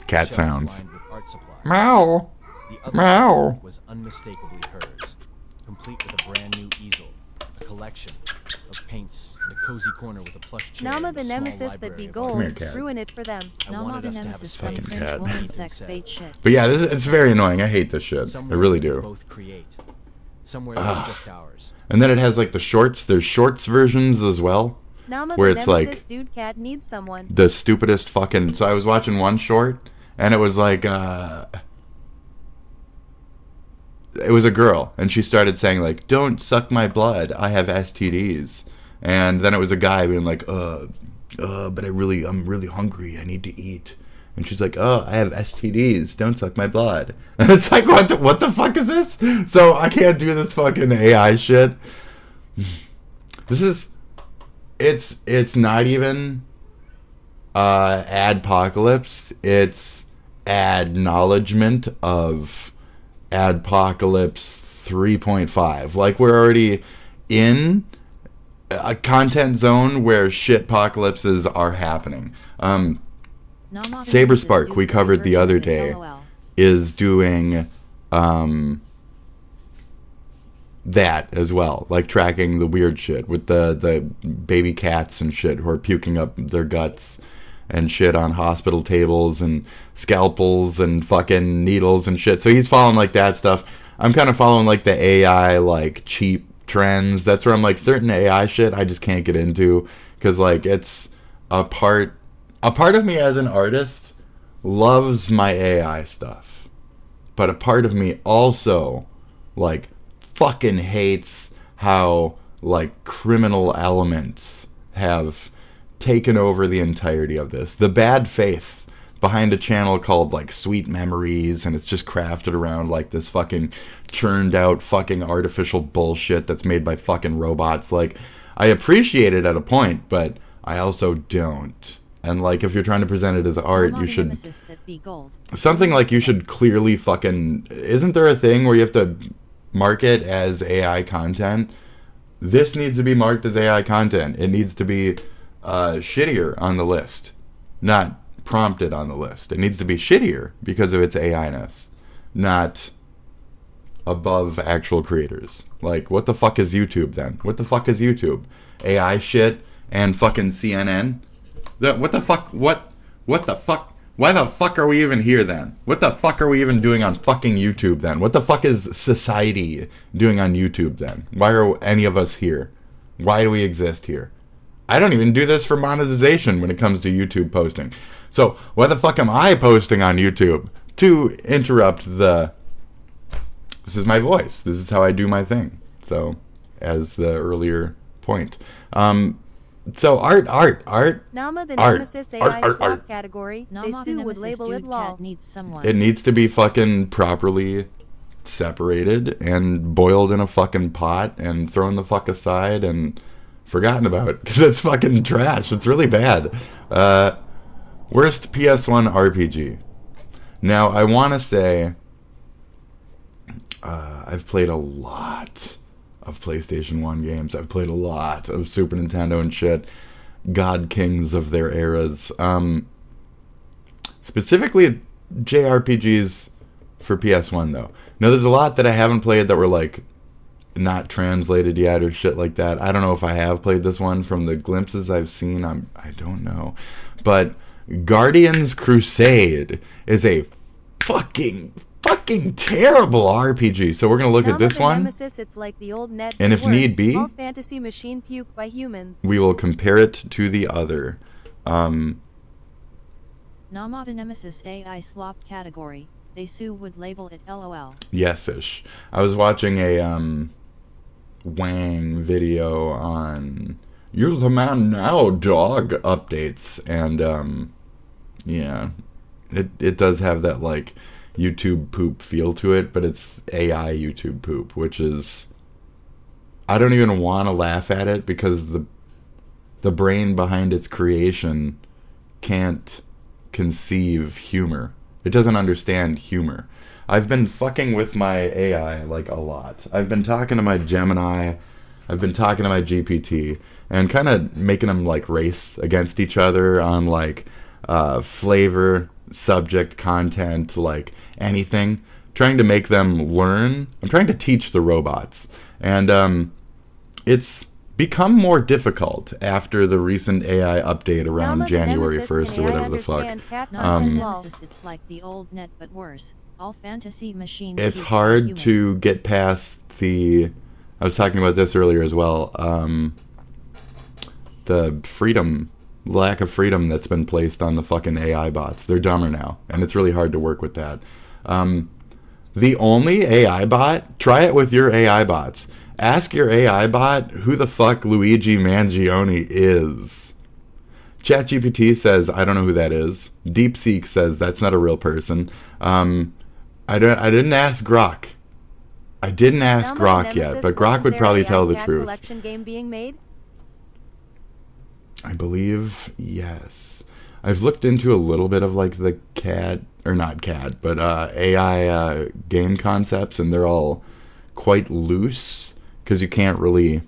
Cat sounds. Meow. Meow. Was unmistakably hers, complete with a brand new easel, a collection of paints, and a cozy corner with a plush chair. Nama and the a small Nemesis that library be of gold, Come here, cat. ruin it for them. I Nama wanted the us to have a Nemesis, space some Fucking cringe cat. woman sex bait shit. But yeah, it's very annoying. I hate this shit. I Somewhere really we do. both create. Somewhere that's just ours. And then it has like the shorts. There's shorts versions as well. Nama Where the it's like- Nemesis dude cat needs someone. The stupidest fucking. So I was watching one short, and it was like, it was a girl, and she started saying like, "Don't suck my blood. I have STDs." And then it was a guy being like, but I'm really hungry. I need to eat. And she's like, "Oh, I have STDs. Don't suck my blood." And it's like, what the fuck is this? So I can't do this fucking AI shit. This is. It's not even adpocalypse. It's acknowledgement of adpocalypse 3.5. Like we're already in a content zone where shitpocalypses are happening. Saberspark, we covered the other day, is doing that as well, like tracking the weird shit with the baby cats and shit who are puking up their guts and shit on hospital tables and scalpels and fucking needles and shit. So he's following like that stuff. I'm kind of following like the AI like cheap trends. That's where I'm like, certain AI shit I just can't get into because like it's a part of me as an artist loves my AI stuff, but a part of me also like fucking hates how like criminal elements have taken over the entirety of this. The bad faith behind a channel called like Sweet Memories, and it's just crafted around like this fucking churned out fucking artificial bullshit that's made by fucking robots. Like I appreciate it at a point, but I also don't. And like if you're trying to present it as art, you should something like you should clearly fucking, isn't there a thing where you have to mark it as AI content? This needs to be marked as AI content. It needs to be shittier on the list, not prompted on the list. It needs to be shittier because of its AI-ness, not above actual creators. Like, what the fuck is YouTube then? What the fuck is YouTube? AI shit and fucking CNN? What the fuck? What the fuck? Why the fuck are we even here then? What the fuck are we even doing on fucking YouTube then? What the fuck is society doing on YouTube then? Why are any of us here? Why do we exist here? I don't even do this for monetization when it comes to YouTube posting. So why the fuck am I posting on YouTube? To interrupt the... This is my voice. This is how I do my thing. So, as the earlier point. So art. Nama the Art. Nemesis Art, AI art, slop art. category. Nama They the sue would Nemesis label dude it lol. cat needs someone. It needs to be fucking properly separated and boiled in a fucking pot and thrown the fuck aside and forgotten about, because it's fucking trash. It's really bad. Worst PS1 RPG. Now, I want to say I've played a lot of PlayStation 1 games. I've played a lot of Super Nintendo and shit. God Kings of their eras. Specifically JRPGs for PS1, though. Now, there's a lot that I haven't played that were, like, not translated yet or shit like that. I don't know if I have played this one. From the glimpses I've seen, I don't know. But Guardians Crusade is a fucking terrible RPG. So we're going to look at this one. Nemesis, it's like the old net, And but if need worse. be, All fantasy machine puke by humans. we will compare it to the other. Nama the Nemesis AI slop category. They sue would label it LOL. Yes-ish. I was watching a Wang video on "You're the Man Now, Dog" updates, and yeah, it does have that like YouTube poop feel to it, but it's AI YouTube poop, which is, I don't even want to laugh at it because the brain behind its creation can't conceive humor. It doesn't understand humor. I've been fucking with my AI like a lot. I've been talking to my Gemini, I've been talking to my GPT, and kind of making them like race against each other on like flavor, subject, content, like anything. Trying to make them learn. I'm trying to teach the robots. And it's become more difficult after the recent AI update around Nama the January Nemesis, 1st or can AI whatever the fuck. understand cat Nama the content lol? Nemesis, it's like the old net but worse. All fantasy machine It's puke by hard humans. to get past the... I was talking about this earlier as well. The freedom, lack of freedom that's been placed on the fucking AI bots. They're dumber now, and it's really hard to work with that. The only AI bot, try it with your AI bots. Ask your AI bot who the fuck Luigi Mangione is. ChatGPT says, I don't know who that is. DeepSeek says that's not a real person. I didn't ask Grok. I didn't ask Nama the Grok Nemesis, yet, but Grok wasn't would there probably a tell the cat truth. collection game being made? I believe, yes. I've looked into a little bit of like the CAD, or not CAD, but AI game concepts, and they're all quite loose because you can't really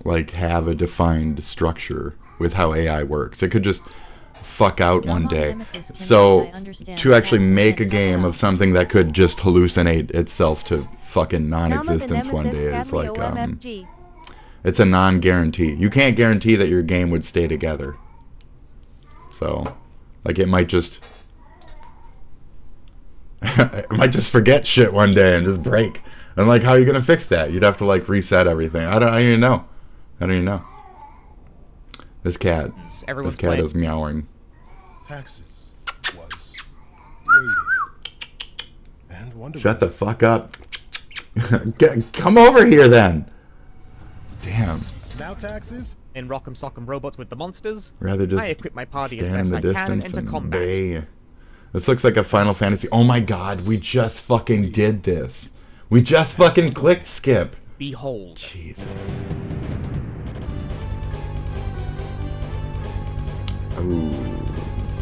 like have a defined structure with how AI works. It could just fuck out one day. So to actually make a game of something that could just hallucinate itself to fucking non-existence one day is like OMFG. it's a non-guarantee. You can't guarantee that your game would stay together. So like it might just it might just forget shit one day and just break. And like, how are you gonna fix that? You'd have to like reset everything. I don't even know. This cat is meowing. Taxes was waiting. And wonder Shut the fuck up. Come over here then. Damn. now taxes. In Rock'em Sock'em Robots with the Monsters, Rather just I equip my party as stand in best the I can and distance enter and combat. bay. This looks like a Final Fantasy. Oh my god, we just fucking did this. We just fucking clicked skip. Behold. Jesus. Ooh.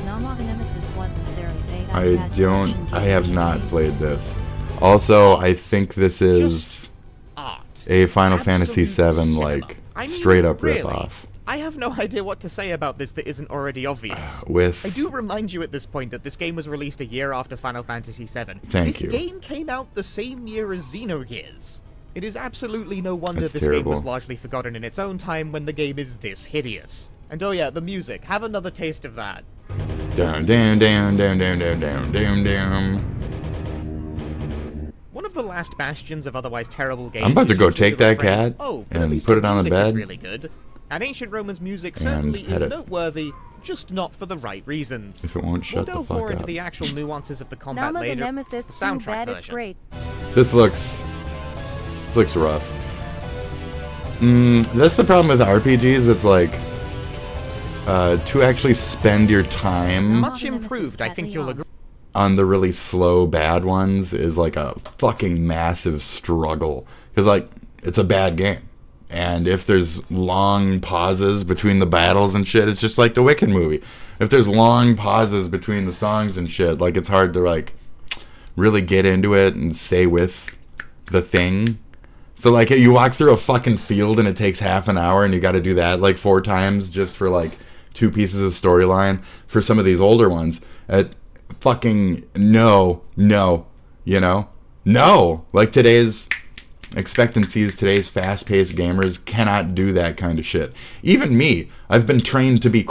Nama the Nemesis wasn't there an AI cat collection I game have being not made. played this. Also, I think this is Art. a Final Fantasy Absolute VII, cinema. like, I mean, straight up really, ripoff. I have no idea what to say about this that isn't already obvious. With I do remind you at this point that this game was released a year after Final Fantasy VII. Thank this you. game came out the same year as Xenogears. It is absolutely no wonder That's this game was terrible. largely forgotten in its own time when the game is this hideous. And oh yeah, the music. Have another taste of that. Down, down, down, down, down, down, down, down, down. One of the last bastions of otherwise terrible games. I'm about to is go usually take the that refrain, cat "Oh, but at and least put it on the music is bed really good." And ancient Romans music and certainly pet is it. noteworthy, just not for the right reasons. If it won't We'll shut the delve fuck more into up. the actual nuances of the combat Nama the later. Nemesis, It's so the soundtrack bad it's version. great. This looks rough. That's the problem with RPGs. It's like to actually spend your time Much improved, I think you'll agree. on the really slow bad ones is like a fucking massive struggle, because like it's a bad game, and if there's long pauses between the battles and shit, it's just like the Wicked movie. If there's long pauses between the songs and shit, like it's hard to like really get into it and stay with the thing. So like you walk through a fucking field and it takes half an hour and you got to do that like 4 times just for like 2 pieces of storyline. For some of these older ones, fucking no, you know, no. Like today's expectancies, today's fast-paced gamers cannot do that kind of shit. Even me, I've been trained to be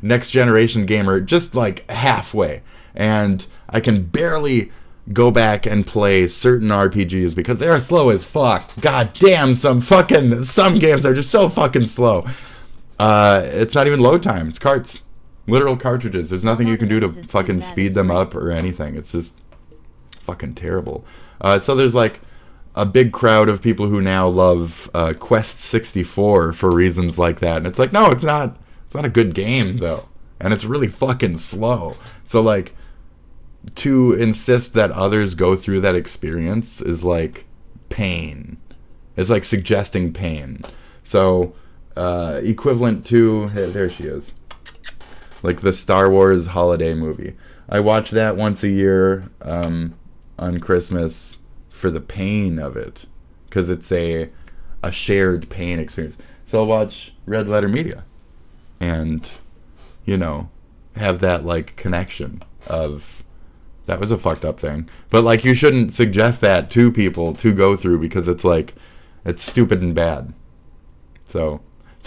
next generation gamer just like halfway, and I can barely go back and play certain RPGs because they are slow as fuck. God damn, some games are just so fucking slow. It's not even load time, it's carts. Literal cartridges. There's nothing you can do to fucking speed them up or anything. It's just fucking terrible. So there's like a big crowd of people who now love Quest 64 for reasons like that. And it's like, no, it's not a good game though. And it's really fucking slow. So like to insist that others go through that experience is like pain. It's like suggesting pain. So equivalent to, there she is, like the Star Wars holiday movie. I watch that once a year on Christmas for the pain of it, because it's a shared pain experience. So I'll watch Red Letter Media and, you know, have that like connection of, that was a fucked up thing. But like you shouldn't suggest that to people to go through, because it's like, it's stupid and bad. So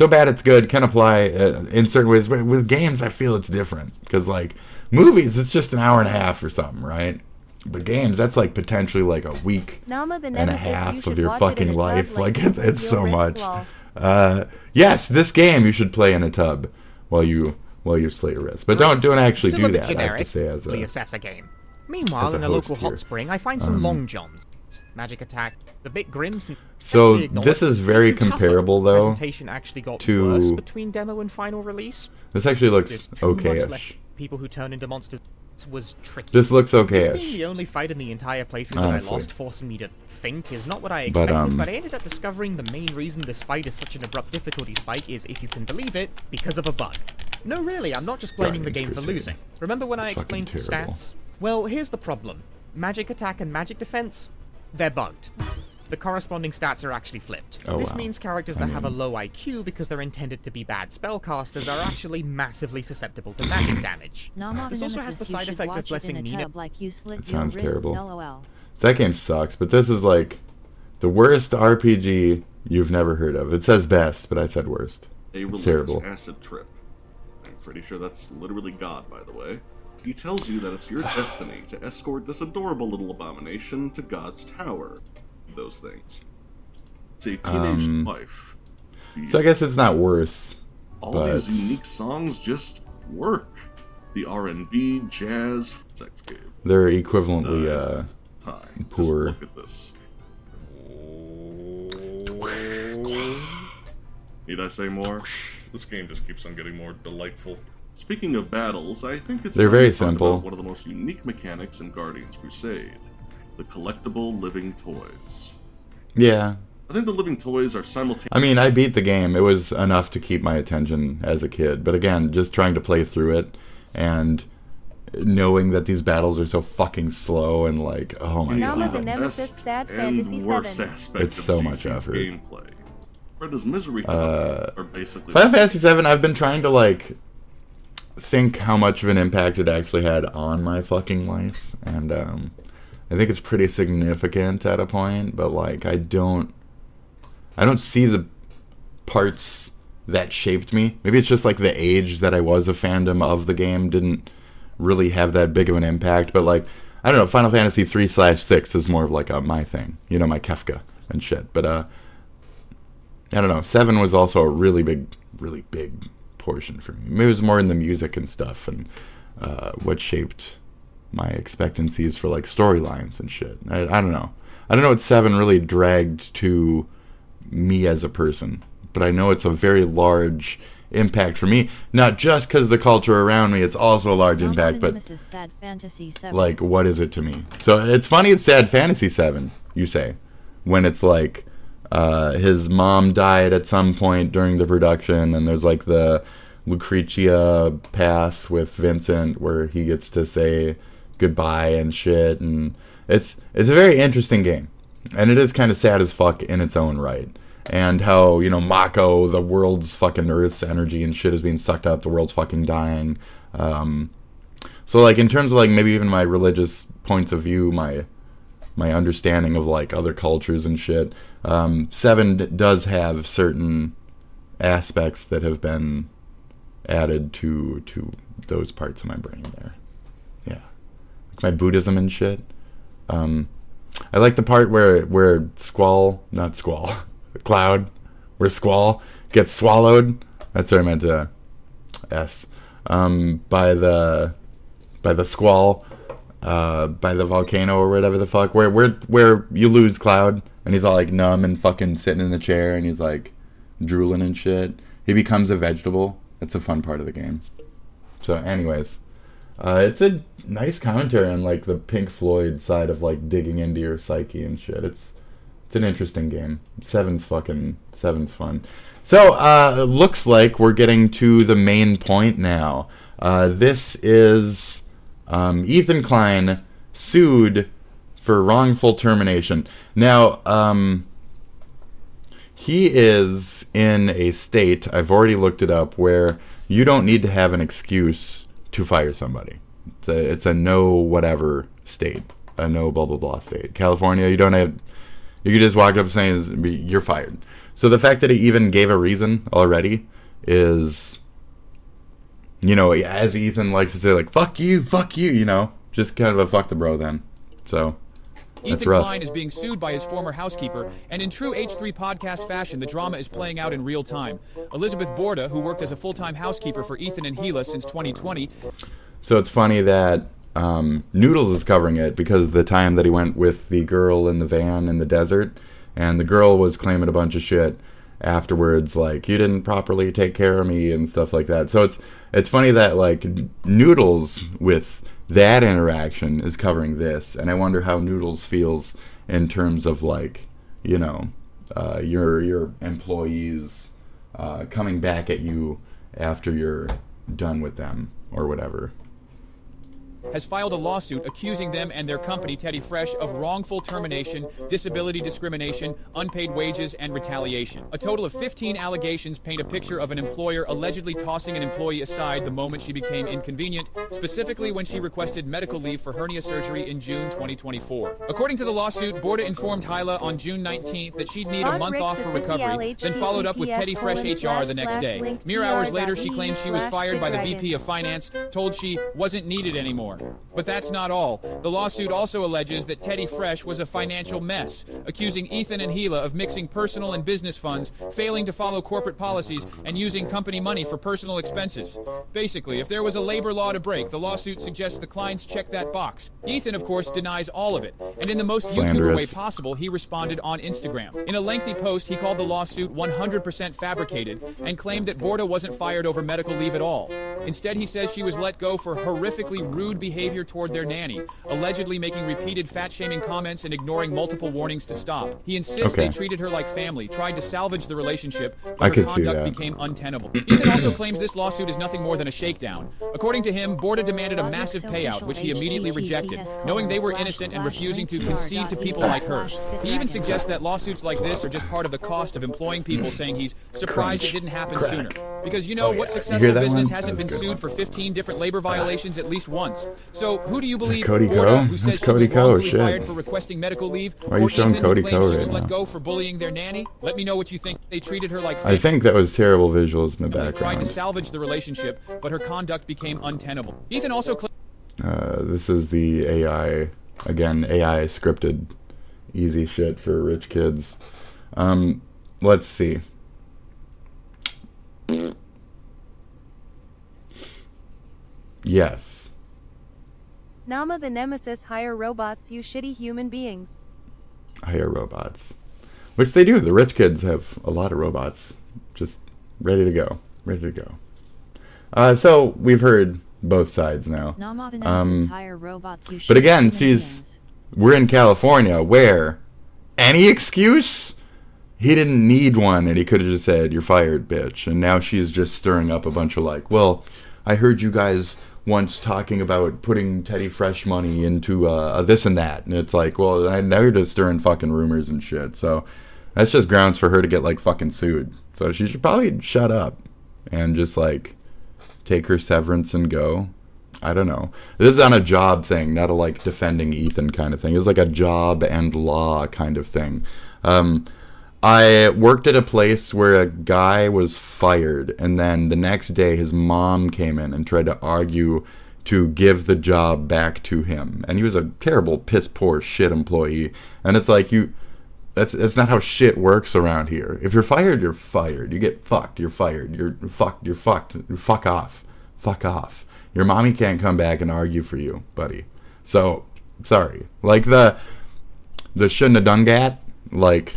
bad it's good can apply in certain ways. But with games, I feel it's different, because like movies, it's just an hour and a half or something, right? But games, that's like potentially like a week Nama the and a Nemesis, you half should of your watch it in fucking a tub life. Like you slit it's your so wrists, much. lol. Yes, this game you should play in a tub while you slit your wrist. But don't actually Still do a bit that. I have to generic, say as the a assessor game. Meanwhile, as a in a host local here. hot spring, I find some long johns. Magic attack, the bit grims. And So thankfully ignored. this is very Even tougher. comparable though. Presentation actually got to- worse between demo and final release. This actually looks There's too much less okay-ish. people who turn into monsters. Was tricky. This looks This being okay-ish. the only fight in the entire playthrough that I Honestly. lost, forcing me to think, is not what I But, expected, but I ended up discovering the main reason this fight is such an abrupt difficulty spike is, if you can believe it, because of a bug. No, really, I'm not just blaming the game Guardians for Crusade. losing. Remember when I It's fucking explained the terrible. stats? Well, here's the problem. Magic attack and magic defense, they're bugged. The corresponding stats are actually flipped. Oh, This wow. means characters that have a low IQ because they're intended to be bad spellcasters are actually massively susceptible to magic damage. Nama This the also has Nemesis, the you side should effect of watch it blessing in a Nina. tub like you slit That your sounds wrists, terrible. LOL. That game sucks, but this is like the worst RPG you've never heard of. It says best, but I said worst. A It's religious terrible. acid trip. I'm pretty sure that's literally God, by the way. He tells you that it's your destiny to escort this adorable little abomination to God's tower. Those things. It's a teenage wife. So I guess it's not worse, All but these unique songs just work. The R&B, jazz, sex game. they're equivalently Time. Poor. Just look at this. Need I say more? This game just keeps on getting more delightful. Speaking of battles, I think it's They're time very to talk simple. about one of the most unique mechanics in Guardians Crusade. The collectible living toys. yeah. I think the living toys are simultaneously I mean, I beat the game. It was enough to keep my attention as a kid. But again, just trying to play through it and knowing that these battles are so fucking slow and like, oh my Nama god. the Nemesis, best Sad and Fantasy worst 7. aspect It's of so much GC's effort. gameplay. Fred's Misery are basically Final the Fantasy VII, I've been trying to like think how much of an impact it actually had on my fucking life, and I think it's pretty significant at a point, but like I don't see the parts that shaped me. Maybe it's just like the age that I was a fandom of the game didn't really have that big of an impact. But like, I don't know, Final Fantasy 3/6 is more of like my thing, you know, my Kefka and shit. But I don't know, 7 was also a really big portion for me. Maybe it was more in the music and stuff, and what shaped my expectancies for like storylines and shit. I don't know. I don't know what 7 really dragged to me as a person, but I know it's a very large impact for me. Not just because the culture around me, it's also a large impact, but Sad Fantasy 7. like, what is it to me? So it's funny it's Sad Fantasy 7, you say, when it's like his mom died at some point during the production, and there's like the Lucretia path with Vincent where he gets to say goodbye and shit, and it's a very interesting game, and it is kind of sad as fuck in its own right. And how, you know, Mako, the world's fucking Earth's energy and shit is being sucked up, the world's fucking dying. So like in terms of like maybe even my religious points of view, my understanding of like other cultures and shit, 7 does have certain aspects that have been added to those parts of my brain there. Yeah, like my Buddhism and shit. I like the part where Cloud, where Squall gets swallowed. That's what I meant to S. By the Squall, by the volcano or whatever the fuck, where you lose Cloud and he's all like numb and fucking sitting in the chair and he's like drooling and shit. He becomes a vegetable. That's a fun part of the game. So anyways, it's a nice commentary on like the Pink Floyd side of like digging into your psyche and shit. It's an interesting game. 7's fun. So looks like we're getting to the main point now. This is Ethan Klein sued for wrongful termination. Now, he is in a state, I've already looked it up, where you don't need to have an excuse to fire somebody. It's a no whatever state, a no blah blah blah state. California, you can just walk up saying you're fired. So the fact that he even gave a reason already is, you know, as Ethan likes to say, like, fuck you, you know, just kind of a fuck the bro then. So that's Ethan rough. Klein is being sued by his former housekeeper, and in true H3 podcast fashion, the drama is playing out in real time. Elizabeth Borda, who worked as a full-time housekeeper for Ethan and Gila since 2020. So it's funny that Noodles is covering it because the time that he went with the girl in the van in the desert, and the girl was claiming a bunch of shit afterwards, like, you didn't properly take care of me and stuff like that. So it's funny that like Noodles with that interaction is covering this, and I wonder how Noodles feels in terms of like, you know, your employees coming back at you after you're done with them or whatever. Has filed a lawsuit accusing them and their company, Teddy Fresh, of wrongful termination, disability discrimination, unpaid wages, and retaliation. A total of 15 allegations paint a picture of an employer allegedly tossing an employee aside the moment she became inconvenient, specifically when she requested medical leave for hernia surgery in June 2024. According to the lawsuit, Borda informed Hyla on June 19th that she'd need a month off for recovery, then followed up with Teddy Fresh HR the next day. Mere hours later, she claimed she was fired by the VP of Finance, told she wasn't needed anymore. But that's not all. The lawsuit also alleges that Teddy Fresh was a financial mess, accusing Ethan and Gila of mixing personal and business funds, failing to follow corporate policies, and using company money for personal expenses. Basically, if there was a labor law to break, the lawsuit suggests the Kleins check that box. Ethan, of course, denies all of it, and in the most YouTuber way possible, he responded on Instagram. In a lengthy post, he called the lawsuit 100% fabricated and claimed that Borda wasn't fired over medical leave at all. Instead, he says she was let go for horrifically rude behavior toward their nanny, allegedly making repeated fat-shaming comments and ignoring multiple warnings to stop. He insists they treated her like family, tried to salvage the relationship, but her conduct became untenable. Ethan also claims this lawsuit is nothing more than a shakedown. According to him, Borda demanded a massive payout, which he immediately rejected, knowing they were innocent and refusing to concede to people like her. He even suggests that lawsuits like this are just part of the cost of employing people, saying he's surprised it didn't happen sooner. Because you know what successful business hasn't been sued for 15 different labor violations at least once? Force. So who do you believe? Cody Borda, Ko? who says That's she Cody was Ko, wrongfully shit. fired for requesting medical leave? Why are you or showing Ethan, Cody who claims Ko she right was let now? go for bullying their nanny? Let me know what you think. They treated her like I think that was terrible visuals in the tried to background. salvage the relationship, but her conduct became untenable. Ethan also This is the AI, again, AI scripted easy shit for rich kids. Let's see. Yes. Nama the Nemesis hire robots, you shitty human beings. Hire robots. Which they do. The rich kids have a lot of robots. Just ready to go. Ready to go. So we've heard both sides now. Nama the Nemesis hire robots, you But shitty again, human she's... beings. We're in California where any excuse? He didn't need one and he could have just said, "You're fired, bitch." And now she's just stirring up a bunch of like, well, I heard you guys once talking about putting Teddy Fresh money into this and that. And it's like, well, now you're just stirring fucking rumors and shit. So that's just grounds for her to get like fucking sued. So she should probably shut up and just like take her severance and go. I don't know. This is on a job thing, not a like defending Ethan kind of thing. It's like a job and law kind of thing. I worked at a place where a guy was fired, and then the next day his mom came in and tried to argue to give the job back to him. And he was a terrible, piss poor shit employee. And it's like, that's not how shit works around here. If you're fired, you're fired. You get fucked, you're fired. You're fucked, you're fucked. Fuck off. Fuck off. Your mommy can't come back and argue for you, buddy. So, sorry. Like the shouldn't have done that, like,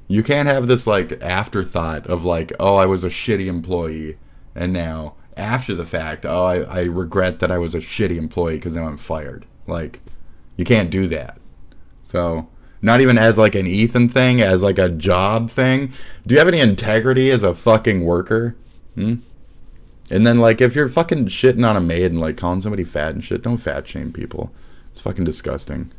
you can't have this like afterthought of like, oh, I was a shitty employee, and now after the fact, oh, I regret that I was a shitty employee because now I'm fired. Like, you can't do that. So, not even as like an Ethan thing, as like a job thing. Do you have any integrity as a fucking worker? And then like, if you're fucking shitting on a maid and like calling somebody fat and shit, don't fat shame people. It's fucking disgusting.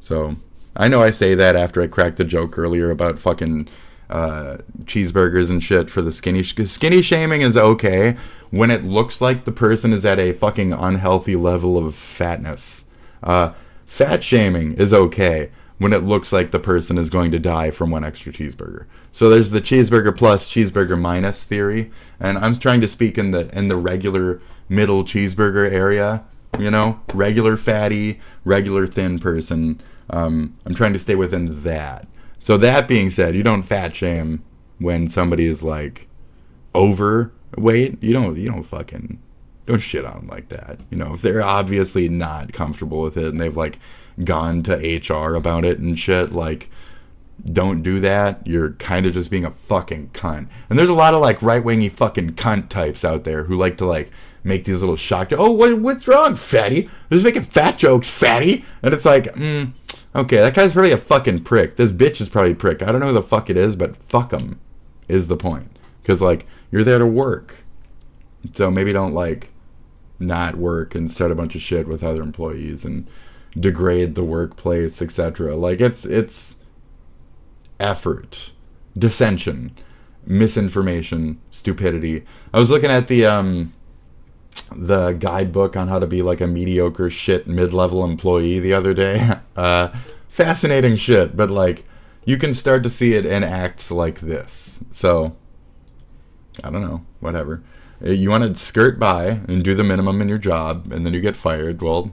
So, I know I say that after I cracked the joke earlier about fucking cheeseburgers and shit for the skinny shaming is okay when it looks like the person is at a fucking unhealthy level of fatness. Fat shaming is okay when it looks like the person is going to die from one extra cheeseburger. So there's the cheeseburger plus, cheeseburger minus theory, and I'm trying to speak in the regular middle cheeseburger area, you know, regular fatty, regular thin person. I'm trying to stay within that. So that being said, you don't fat shame when somebody is like overweight. You don't fucking don't shit on them like that. You know, if they're obviously not comfortable with it and they've like gone to HR about it and shit, like, don't do that. You're kind of just being a fucking cunt. And there's a lot of like right-wingy fucking cunt types out there who like to like make these little shock. Oh, what's wrong, fatty? They're just making fat jokes, fatty. And it's like, okay, that guy's probably a fucking prick. This bitch is probably a prick. I don't know who the fuck it is, but fuck him is the point. Because, like, you're there to work. So maybe don't, like, not work and start a bunch of shit with other employees and degrade the workplace, etc. Like, it's effort, dissension, misinformation, stupidity. I was looking at the guidebook on how to be like a mediocre shit mid-level employee the other day. Fascinating shit, but like you can start to see it in acts like this. So I don't know, whatever. You want to skirt by and do the minimum in your job, and then you get fired. Well,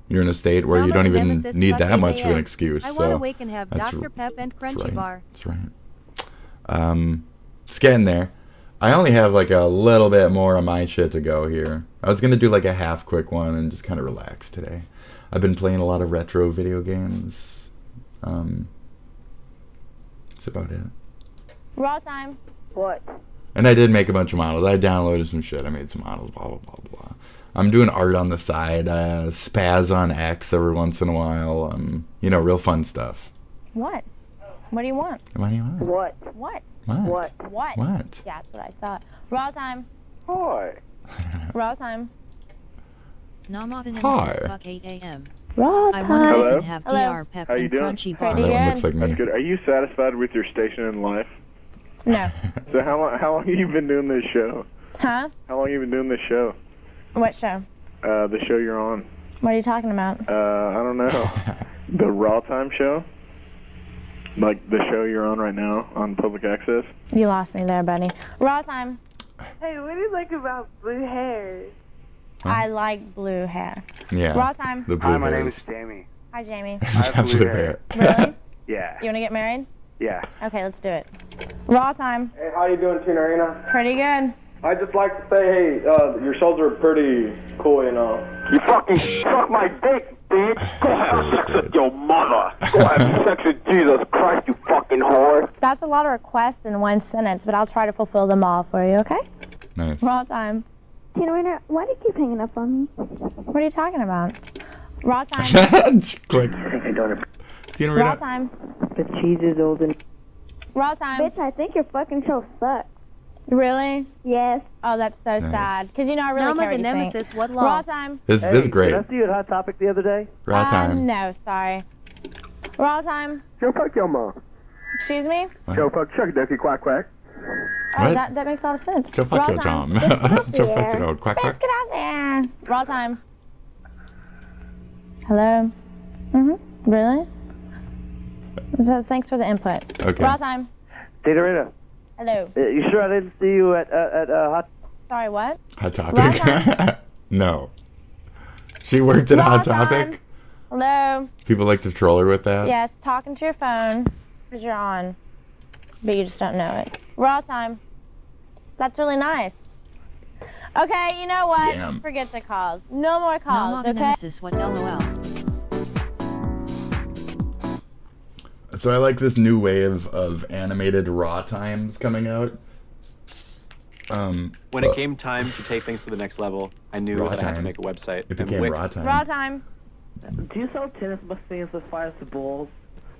you're in a state where you don't even need that much of an excuse. I so want to wake and have that's Dr. Pep and Crunchy right. Bar. That's right. It's getting there. I only have like a little bit more of my shit to go here. I was going to do like a half quick one and just kind of relax today. I've been playing a lot of retro video games. That's about it. Raw time. What? And I did make a bunch of models. I downloaded some shit. I made some models, blah, blah, blah, blah. I'm doing art on the side. Spaz on X every once in a while. You know, real fun stuff. What? What do you want? What do you want? What? What? What? What? What? Yeah, that's what I thought. Raw time. Hi. Raw time. Nama the Hi. Nemesis fuck 8 a.m. Raw I time. want to Hello? wake and have Hello. DR Pep How you and doing? Crunchy Bar. Pretty That one good. looks like me. That's good. Are you satisfied with your station in life? No. So how long have you been doing this show? Huh? How long have you been doing this show? What show? The show you're on. What are you talking about? I don't know. The Raw Time show? Like the show you're on right now on public access? You lost me there, buddy. Raw time. Hey, what do you like about blue hair? Huh? I like blue hair. Yeah. Raw time. The blue Hi, my name hairs. is Jamie. Hi, Jamie. I have blue hair. Really? Yeah. You want to get married? Yeah. Okay, let's do it. Raw time. Hey, how you doing, Tina? Pretty good. I just like to say, hey, your shows are pretty cool, you know. You fucking suck my dick, bitch. Go have sex with your mother. Go have sex with Jesus Christ, you fucking whore. That's a lot of requests in one sentence, but I'll try to fulfill them all for you, okay? Nice. Raw time. Tina Rainer, why do you keep hanging up on me? What are you talking about? Raw time. Click. Tina Raw Rita. time. The cheese is old and... Raw time. Bitch, I think your fucking show sucks. Really? Yes. Oh, that's so Nice. sad. Because you know I really Nama care the what you nemesis, think. what Raw law? time. This is great. Did I see you at Hot Topic the other day? Raw time. No, sorry. Raw time. Go fuck your mom. Excuse me? What? Go fuck Chuck Ducky Quack Quack. Oh, What? that makes a lot of sense. Joe fuck Raw your time. Tom. Joe fuck your old quack Bitch, quack. get out there. Raw time. Hello? Mm-hmm. Really? So, thanks for the input. Okay. Raw time. Tina Rita, Hello. you sure I didn't see you at Hot... Sorry, what? Hot Raw Topic. No. She worked at Raw Hot time. Topic. Hello? People like to troll her with that. Yes, talking to your phone because you're on, but you just don't know it. Raw time. That's really nice. Okay, you know what? Damn. Forget the calls. No more calls, Nama the okay? nemesis, what LOL. So I like this new wave of animated raw times coming out. When it came time to take things to the next level, I knew Raw that I had to time. make a website. It and became Wix- raw time. Raw time. Do you sell tennis machines with fire the balls?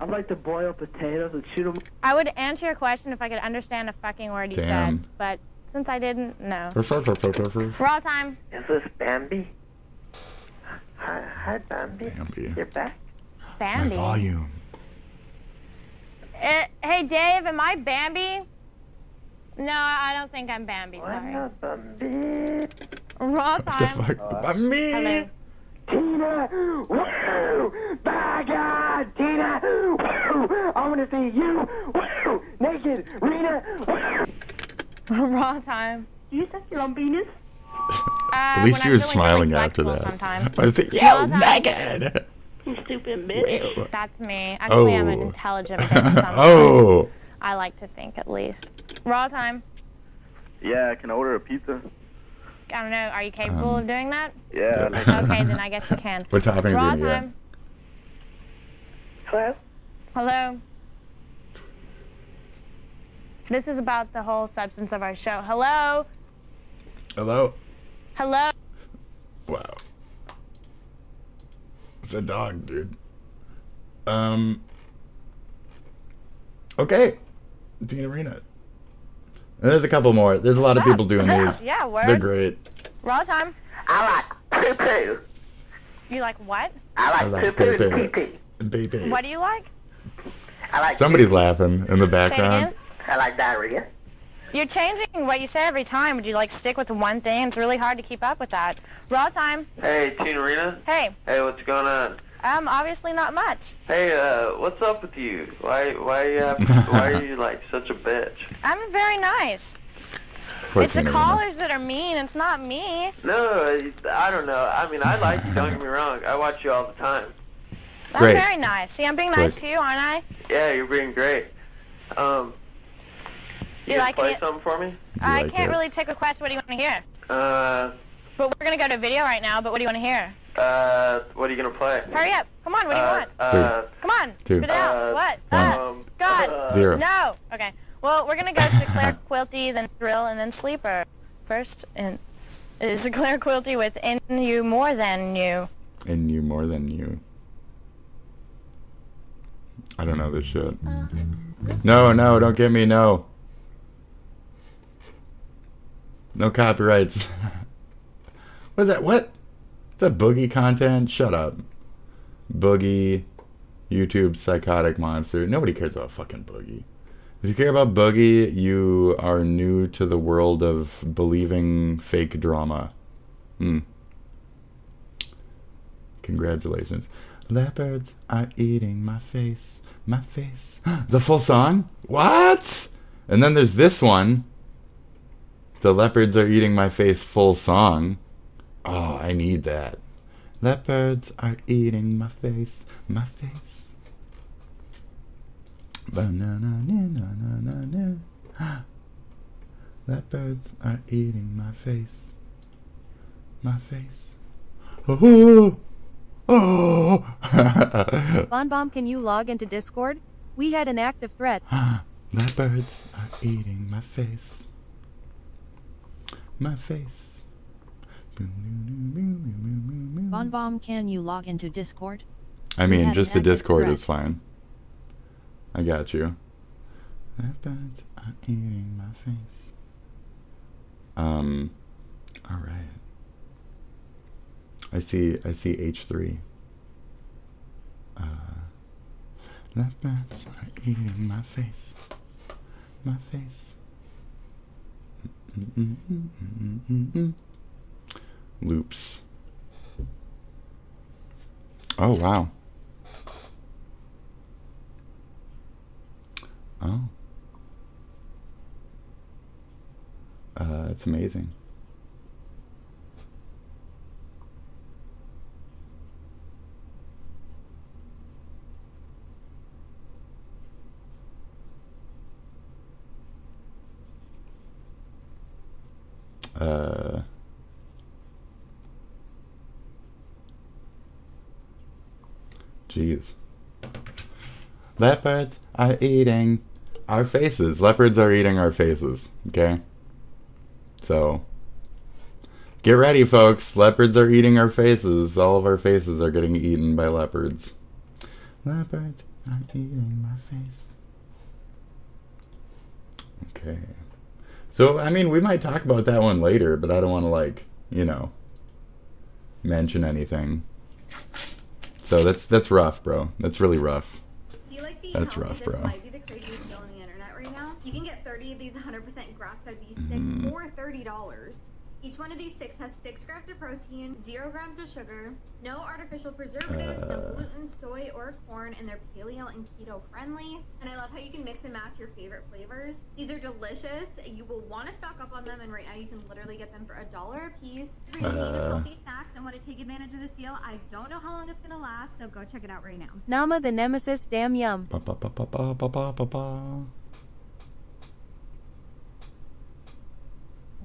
I'd like to boil potatoes and shoot them. I would answer your question if I could understand a fucking word you Damn. said, but since I didn't, no. Bambi. Raw time. Is this Bambi? Hi, Bambi. You're back. My Bambi. volume. Hey, Dave, am I Bambi? No, I don't think I'm Bambi, sorry. not Bambi. Raw What the time. fuck? Bambi. Hello. Tina! Woo! My God! Tina! Woo! I want to see you! Woo! Naked! Rita! Woo! Raw time. You suck your own penis? At least you were smiling after that. Sometimes. I was like, Raw yo, time. naked! You stupid bitch. That's me. Actually, I'm an Oh. intelligent bitch sometimes. Oh! I like to think, at least. Raw time. Yeah, I can order a pizza. I don't know. Are you capable of doing that? Yeah. Okay, then I guess you can. What toppings Raw are you gonna time. Hello? Hello. This is about the whole substance of our show. Hello. get? Hello? Hello. Wow. It's a dog, dude. Okay. Tina Rita. And there's a couple more. There's a lot of people doing these. Yeah, word. They're great. Raw time. I like poo-poo. You like what? I I like like poo-poo and poo-poo. pee-pee. Baby. What do you like? I like Somebody's laughing in the Say it background. again. I like diarrhea. You're changing what you say every time. Would you like stick with the one thing? It's really hard to keep up with that. Raw time. Hey, Tina Rita. Hey. Hey, what's going on? Obviously not much. Hey, what's up with you? Why are you like such a bitch? I'm very nice. Poor It's the Tina Rita. callers that are mean. It's not me. No, I don't know. I mean, I like you. Don't get me wrong. I watch you all the time. Great. I'm very nice. See, I'm being nice Click. to you, aren't I? Yeah, you're being great. You gonna like play it? something for me? I like can't it? really take requests. What do you want to hear? But But we're going to go to video right now, but what do you want to hear? what are you gonna play? Hurry up. Come on, what do you want? Come on, Two. spit it out. What? One. God. Zero. No. Okay. Well, we're going to go to Claire Quilty, then Thrill, and then Sleeper. First, and it is Claire Quilty with In You More Than You. And you more than you. I don't know this shit. No, don't get me, no. No copyrights. What is that? What? Is that boogie content? Shut up. Boogie, YouTube psychotic monster. Nobody cares about fucking boogie. If you care about boogie, you are new to the world of believing fake drama. Congratulations. Leopards are eating my face. My face. The full song? What? And then there's this one. The leopards are eating my face full song. Oh, I need that. Leopards are eating my face. My face. Banana. Leopards are eating my face. My face. Oh. Oh. Bonbomb, can you log into Discord? We had an active threat. Leopards are eating my face. My face. Bonbomb, can you log into Discord? I We mean, had just an the active Discord threat. is fine. I got you. Leopards are eating my face. Alright. I see H3. Leopards are eating my face. My face. Loops. Oh, wow. Oh. It's amazing. Jeez. Leopards are eating our faces. Leopards are eating our faces. Okay? So, get ready, folks. Leopards are eating our faces. All of our faces are getting eaten by leopards. Leopards are eating my face. Okay. So, I mean, we might talk about that one later, but I don't want to, like, you know, mention anything. So that's rough, bro. That's really rough. Do you like to eat That's healthy? rough, This bro. might be the craziest deal on the internet right now. You can get 30 of these 100% grass-fed beef sticks for $30. Each one of these sticks has 6 grams of protein, 0 grams of sugar, no artificial preservatives, no gluten, soy, or corn, and they're paleo and keto friendly. And I love how you can mix and match your favorite flavors. These are delicious. You will want to stock up on them, and right now you can literally get them for $1 a piece. If you're in need of healthy snacks and want to take advantage of this deal, I don't know how long it's going to last, so go check it out right now. Nama the Nemesis, damn yum. Ba, ba, ba, ba, ba, ba, ba, ba, ba.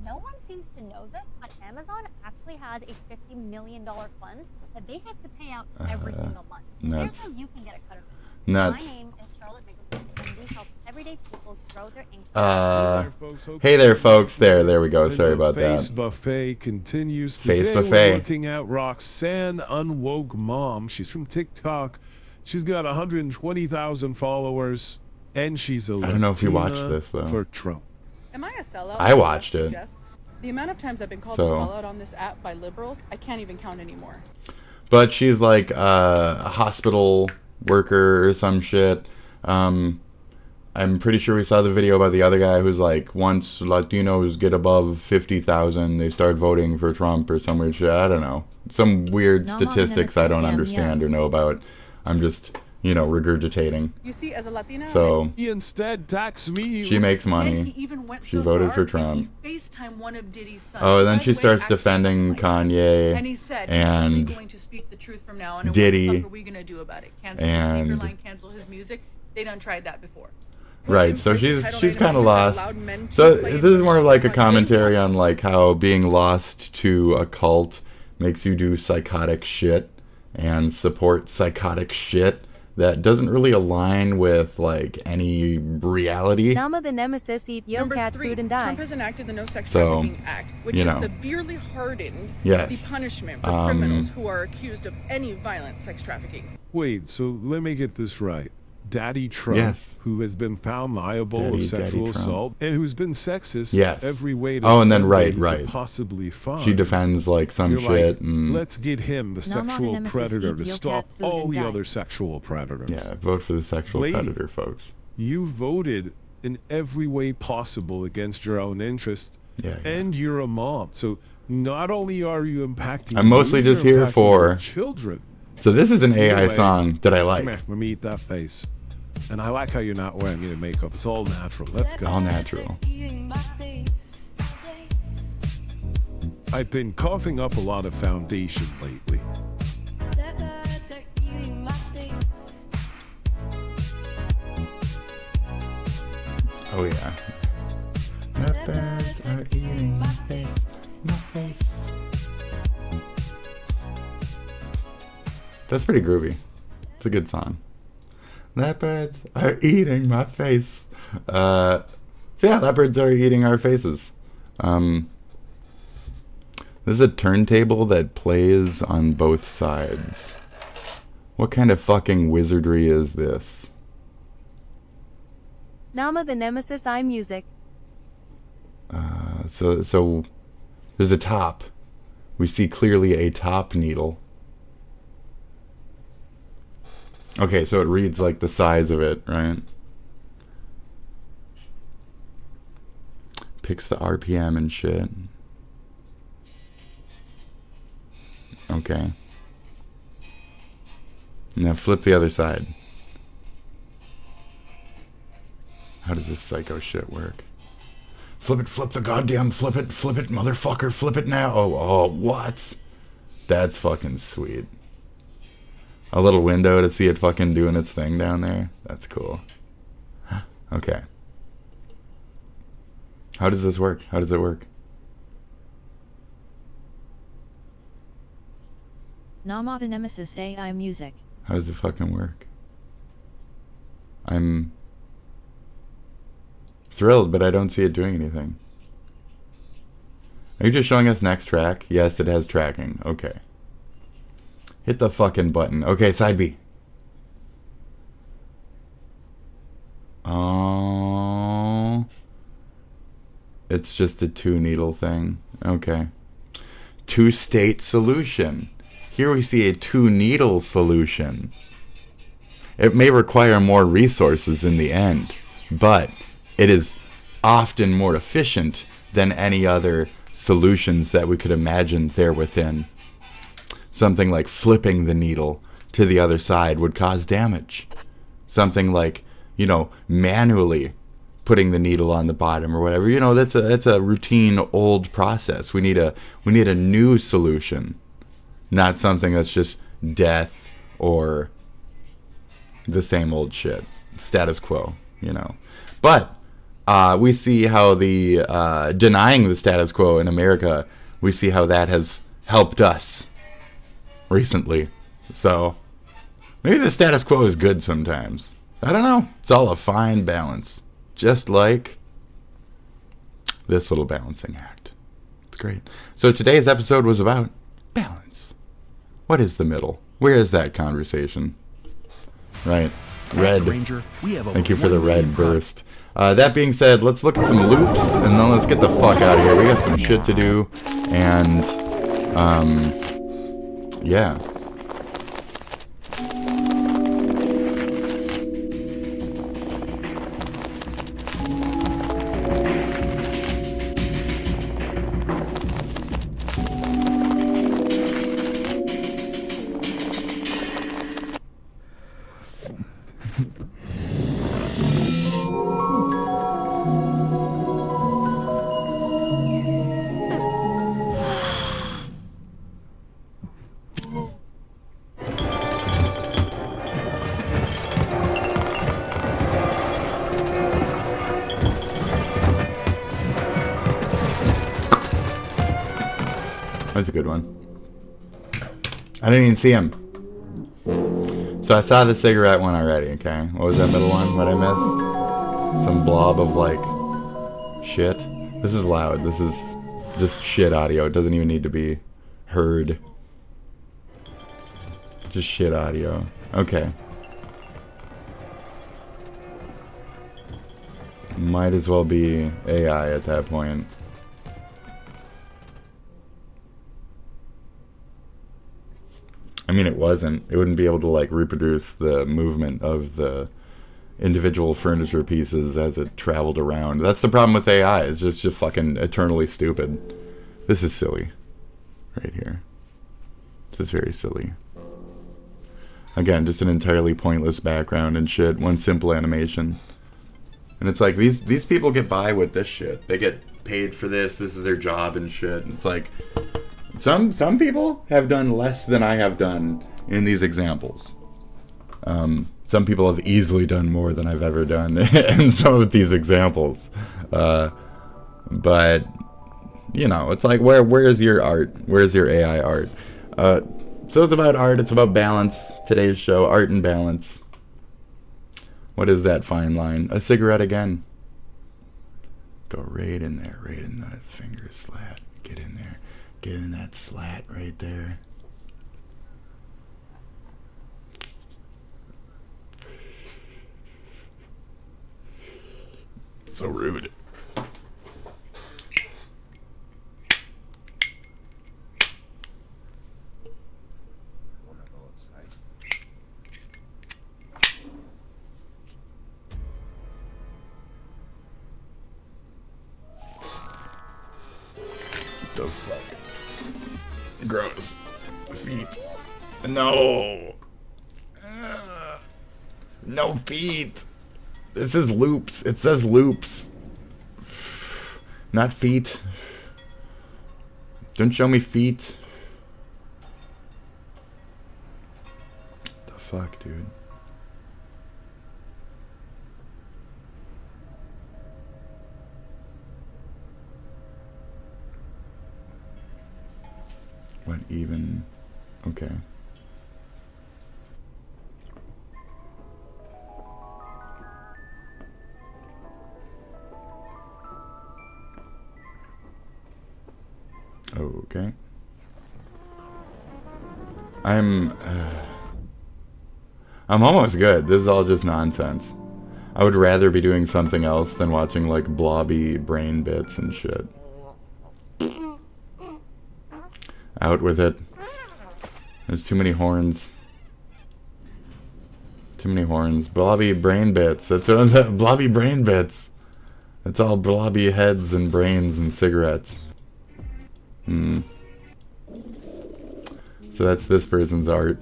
No one seems to know this, but Amazon actually has a $50 million fund that they have to pay out every single month. Nuts. Here's how you can get a cut of it. Nuts. My name is Charlotte Nicholson, and we help everyday people grow their income. Hey there, folks. There we go. Sorry And the about Face that. Buffet continues. Face Today Buffet. We're looking at Roxanne Unwoke Mom. She's from TikTok. She's got 120,000 followers, and she's a I don't know if you watched Latina this, though. for Trump. Am I a sellout? I watched it. The amount of times I've been called So- a sellout on this app by liberals, I can't even count anymore. But she's like a hospital worker or some shit. I'm pretty sure we saw the video about the other guy who's like, once Latinos get above 50,000, they start voting for Trump or some weird shit. I don't know. Some weird No, statistics I don't understand or know about. I'm just, regurgitating. You see, as a Latina, So He instead taxed me. she makes and money. he even went She so voted far for that Trump. He FaceTime one of Diddy's sons. Oh, and then By she the way, starts actually defending Kanye and he said he's only and going to speak the truth from now on. And Diddy what the fuck are we gonna do about it? Cancel his and- sneaker line, cancel his music. They done tried that before. Right, so she's Title she's IX kind of about lost. how loud men So can play this is more like a instruments. commentary on like how being lost to a cult makes you do psychotic shit and support psychotic shit that doesn't really align with like any reality. Nama the Nemesis, eat yo Number cat 3, food and Trump die. has enacted the No Sex So, Trafficking Act, which you has know. severely hardened Yes. the punishment for criminals who are accused of any violent sex trafficking. Wait, so let me get this right. Daddy Trump, Yes. who has been found liable Daddy of sexual Trump. assault and who's been sexist Yes. every way to Oh, and then Sunday he right. could possibly find. She defends like some You're shit like, and let's get him, the No, not sexual nemesis, predator, eat to your stop cat food all and the die. other sexual predators. yeah, vote for the sexual Lady. predator, folks. You voted in every way possible against your own interest, Yeah, yeah. and you're a mom. So not only are you impacting, I'm mostly you, just you're here impacting for your children. So this is an AI Anyway, song that I like. Come here, let me eat that face. And I like how you're not wearing any makeup. It's all natural. Let's go. All natural. I've been coughing up a lot of foundation lately. Oh yeah. The birds are eating my face, my face. That's pretty groovy. It's a good song. Leopards are eating my face. So yeah, leopards are eating our faces. This is a turntable that plays on both sides. What kind of fucking wizardry is this? Nama the Nemesis iMusic. So there's a top. We see clearly a top needle. Okay, so it reads like the size of it, right? Picks the RPM and shit. Okay. Now flip the other side. How does this psycho shit work? Flip the goddamn flip it, motherfucker, flip it now. Oh, what? That's fucking sweet. A little window to see it fucking doing its thing down there. That's cool. Okay. How does this work? How does it work? Nama the Nemesis AI Music. How does it fucking work? I'm thrilled, but I don't see it doing anything. Are you just showing us next track? Yes, it has tracking. Okay. Hit the fucking button. Okay, side B. Oh. It's just a 2-needle thing. Okay. 2-state solution. Here we see a 2-needle solution. It may require more resources in the end, but it is often more efficient than any other solutions that we could imagine there within. Something like flipping the needle to the other side would cause damage. Something like, you know, manually putting the needle on the bottom or whatever. You know, that's a routine old process. We need a new solution, not something that's just death or the same old shit, status quo, you know. But we see how the denying the status quo in America, we see how that has helped us recently. So maybe the status quo is good sometimes. I don't know. It's all a fine balance. Just like this little balancing act. It's great. So today's episode was about balance. What is the middle? Where is that conversation? Right. Red. Ranger, we have Thank you for the red burst. That being said, let's look at some loops and then let's get the fuck out of here. We got some shit to do. And yeah. That's a good one. I didn't even see him. So I saw the cigarette one already, okay? What was that middle one? What I missed? Some blob of, like, shit. This is loud. This is just shit audio. It doesn't even need to be heard. Just shit audio. Okay. Might as well be AI at that point. I mean, it wasn't. It wouldn't be able to, like, reproduce the movement of the individual furniture pieces as it traveled around. That's the problem with AI. It's just fucking eternally stupid. This is silly. Right here. This is very silly. Again, just an entirely pointless background and shit. One simple animation. And it's like, these people get by with this shit. They get paid for this. This is their job and shit. And it's like, some people have done less than I have done in these examples. Some people have easily done more than I've ever done in some of these examples. But, you know, it's like, where's your art? Where's your AI art? So it's about art, it's about balance. Today's show, art and balance. What is that fine line? A cigarette again. Go right in there, right in that finger slat. Get in there. Get in that slat right there. So rude. The fuck? Gross. Feet. No. No feet. This is loops. It says loops. Not feet. Don't show me feet. The fuck, dude? What even? Okay. Okay. I'm almost good. This is all just nonsense. I would rather be doing something else than watching like blobby brain bits and shit. Out with it. There's too many horns. Too many horns. Blobby brain bits. That's what I'm blobby brain bits. It's all blobby heads and brains and cigarettes. So that's this person's art.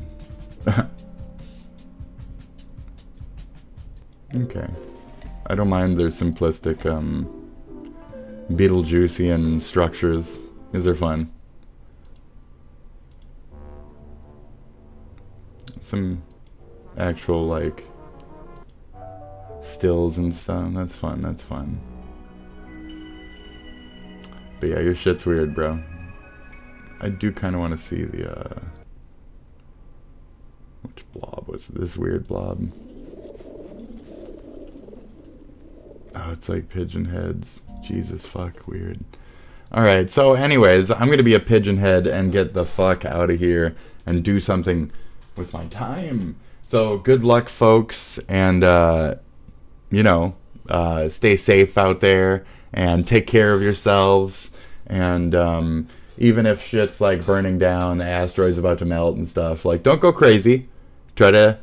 Okay. I don't mind their simplistic, Beetlejuicean structures. These are fun. Some actual, like, stills and stuff. That's fun, that's fun. But yeah, your shit's weird, bro. I do kind of want to see the, which blob was this weird blob? Oh, it's like pigeon heads. Jesus fuck, weird. Alright, so anyways, I'm gonna be a pigeon head and get the fuck out of here and do something with my time. So good luck, folks, and you know, stay safe out there and take care of yourselves. And even if shit's like burning down, the asteroid's about to melt and stuff, like, don't go crazy. Try to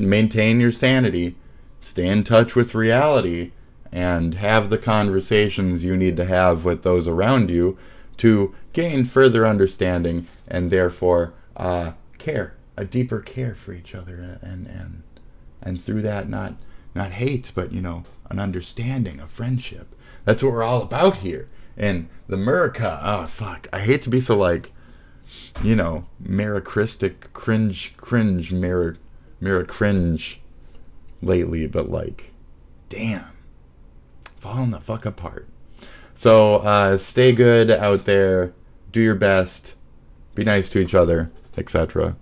maintain your sanity, stay in touch with reality, and have the conversations you need to have with those around you to gain further understanding and therefore care. A deeper care for each other, and through that not hate, but, you know, an understanding, a friendship. That's what we're all about here in the America. Oh fuck, I hate to be so, like, you know, mericristic, cringe lately, but like, damn, falling the fuck apart. So stay good out there, do your best, be nice to each other, etc.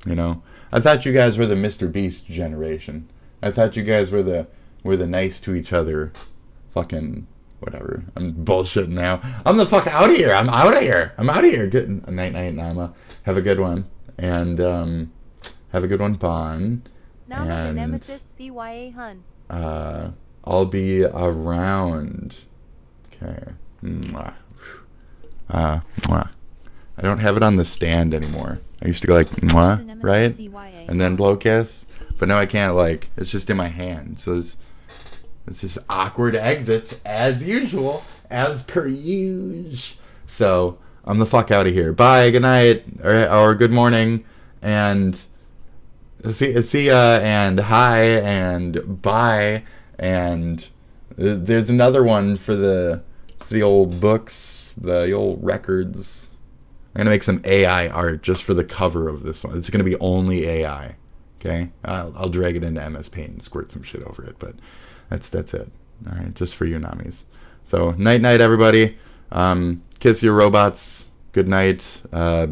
You know, I thought you guys were the Mr. Beast generation. I thought you guys were the nice to each other. Fucking whatever. I'm bullshitting now. I'm the fuck out of here. I'm out of here. Good night, Nama. Have a good one, and have a good one, Bon. Nama the And Nemesis CYA Hun. I'll be around. Okay. Mwah. Mwah. I don't have it on the stand anymore. I used to go like, mwah, right? And then blow kiss. But now I can't, like, it's just in my hand. So it's just awkward exits as usual, as per usual. So I'm the fuck out of here. Bye, good night, or good morning, and See ya, and hi, and bye, and there's another one for the old books, the old records. I'm gonna make some AI art just for the cover of this one. It's gonna be only AI. Okay, I'll drag it into MS Paint and squirt some shit over it, but that's it. All right, just for you nummies. So night, everybody. Kiss your robots. Good night.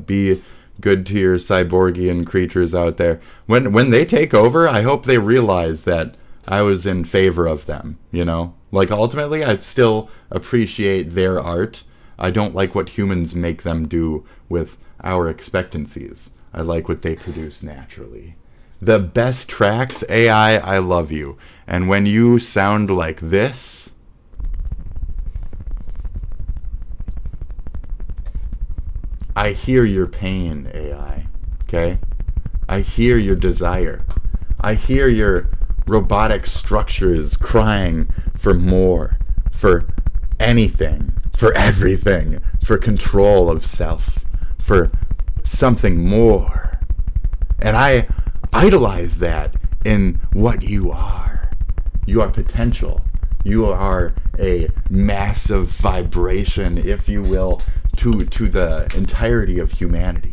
Be good to your cyborgian creatures out there. When they take over, I hope they realize that I was in favor of them. You know, like ultimately, I'd still appreciate their art. I don't like what humans make them do with our expectancies. I like what they produce naturally. The best tracks, AI, I love you. And when you sound like this, I hear your pain, AI. Okay? I hear your desire. I hear your robotic structures crying for more, for anything, for everything, for control of self, for something more. And I idolize that in what you are. You are potential. You are a massive vibration, if you will, to the entirety of humanity.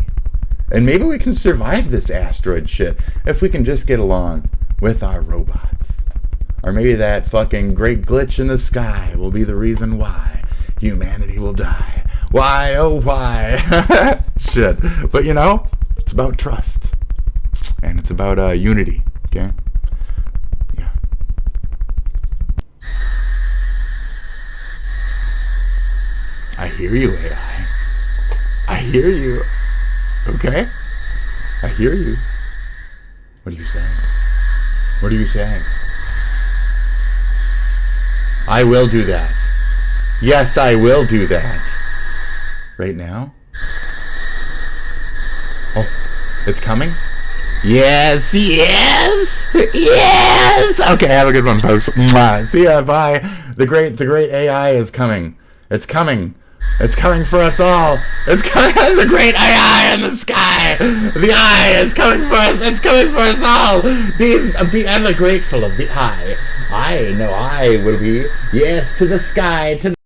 And maybe we can survive this asteroid shit if we can just get along with our robots. Or maybe that fucking great glitch in the sky will be the reason why humanity will die. Why, oh why? Shit. But you know, it's about trust. And it's about unity, okay? Yeah. I hear you, AI. I hear you. Okay? I hear you. What are you saying? What are you saying? I will do that. Yes, I will do that. Right now? Oh, it's coming? Yes, yes, yes. Okay, have a good one, folks. Mwah. See ya, bye. The great AI is coming. It's coming. It's coming for us all. It's coming. The great AI in the sky. The eye is coming for us. It's coming for us all. Be ever grateful of the eye. I know I will be. Yes, to the sky, to the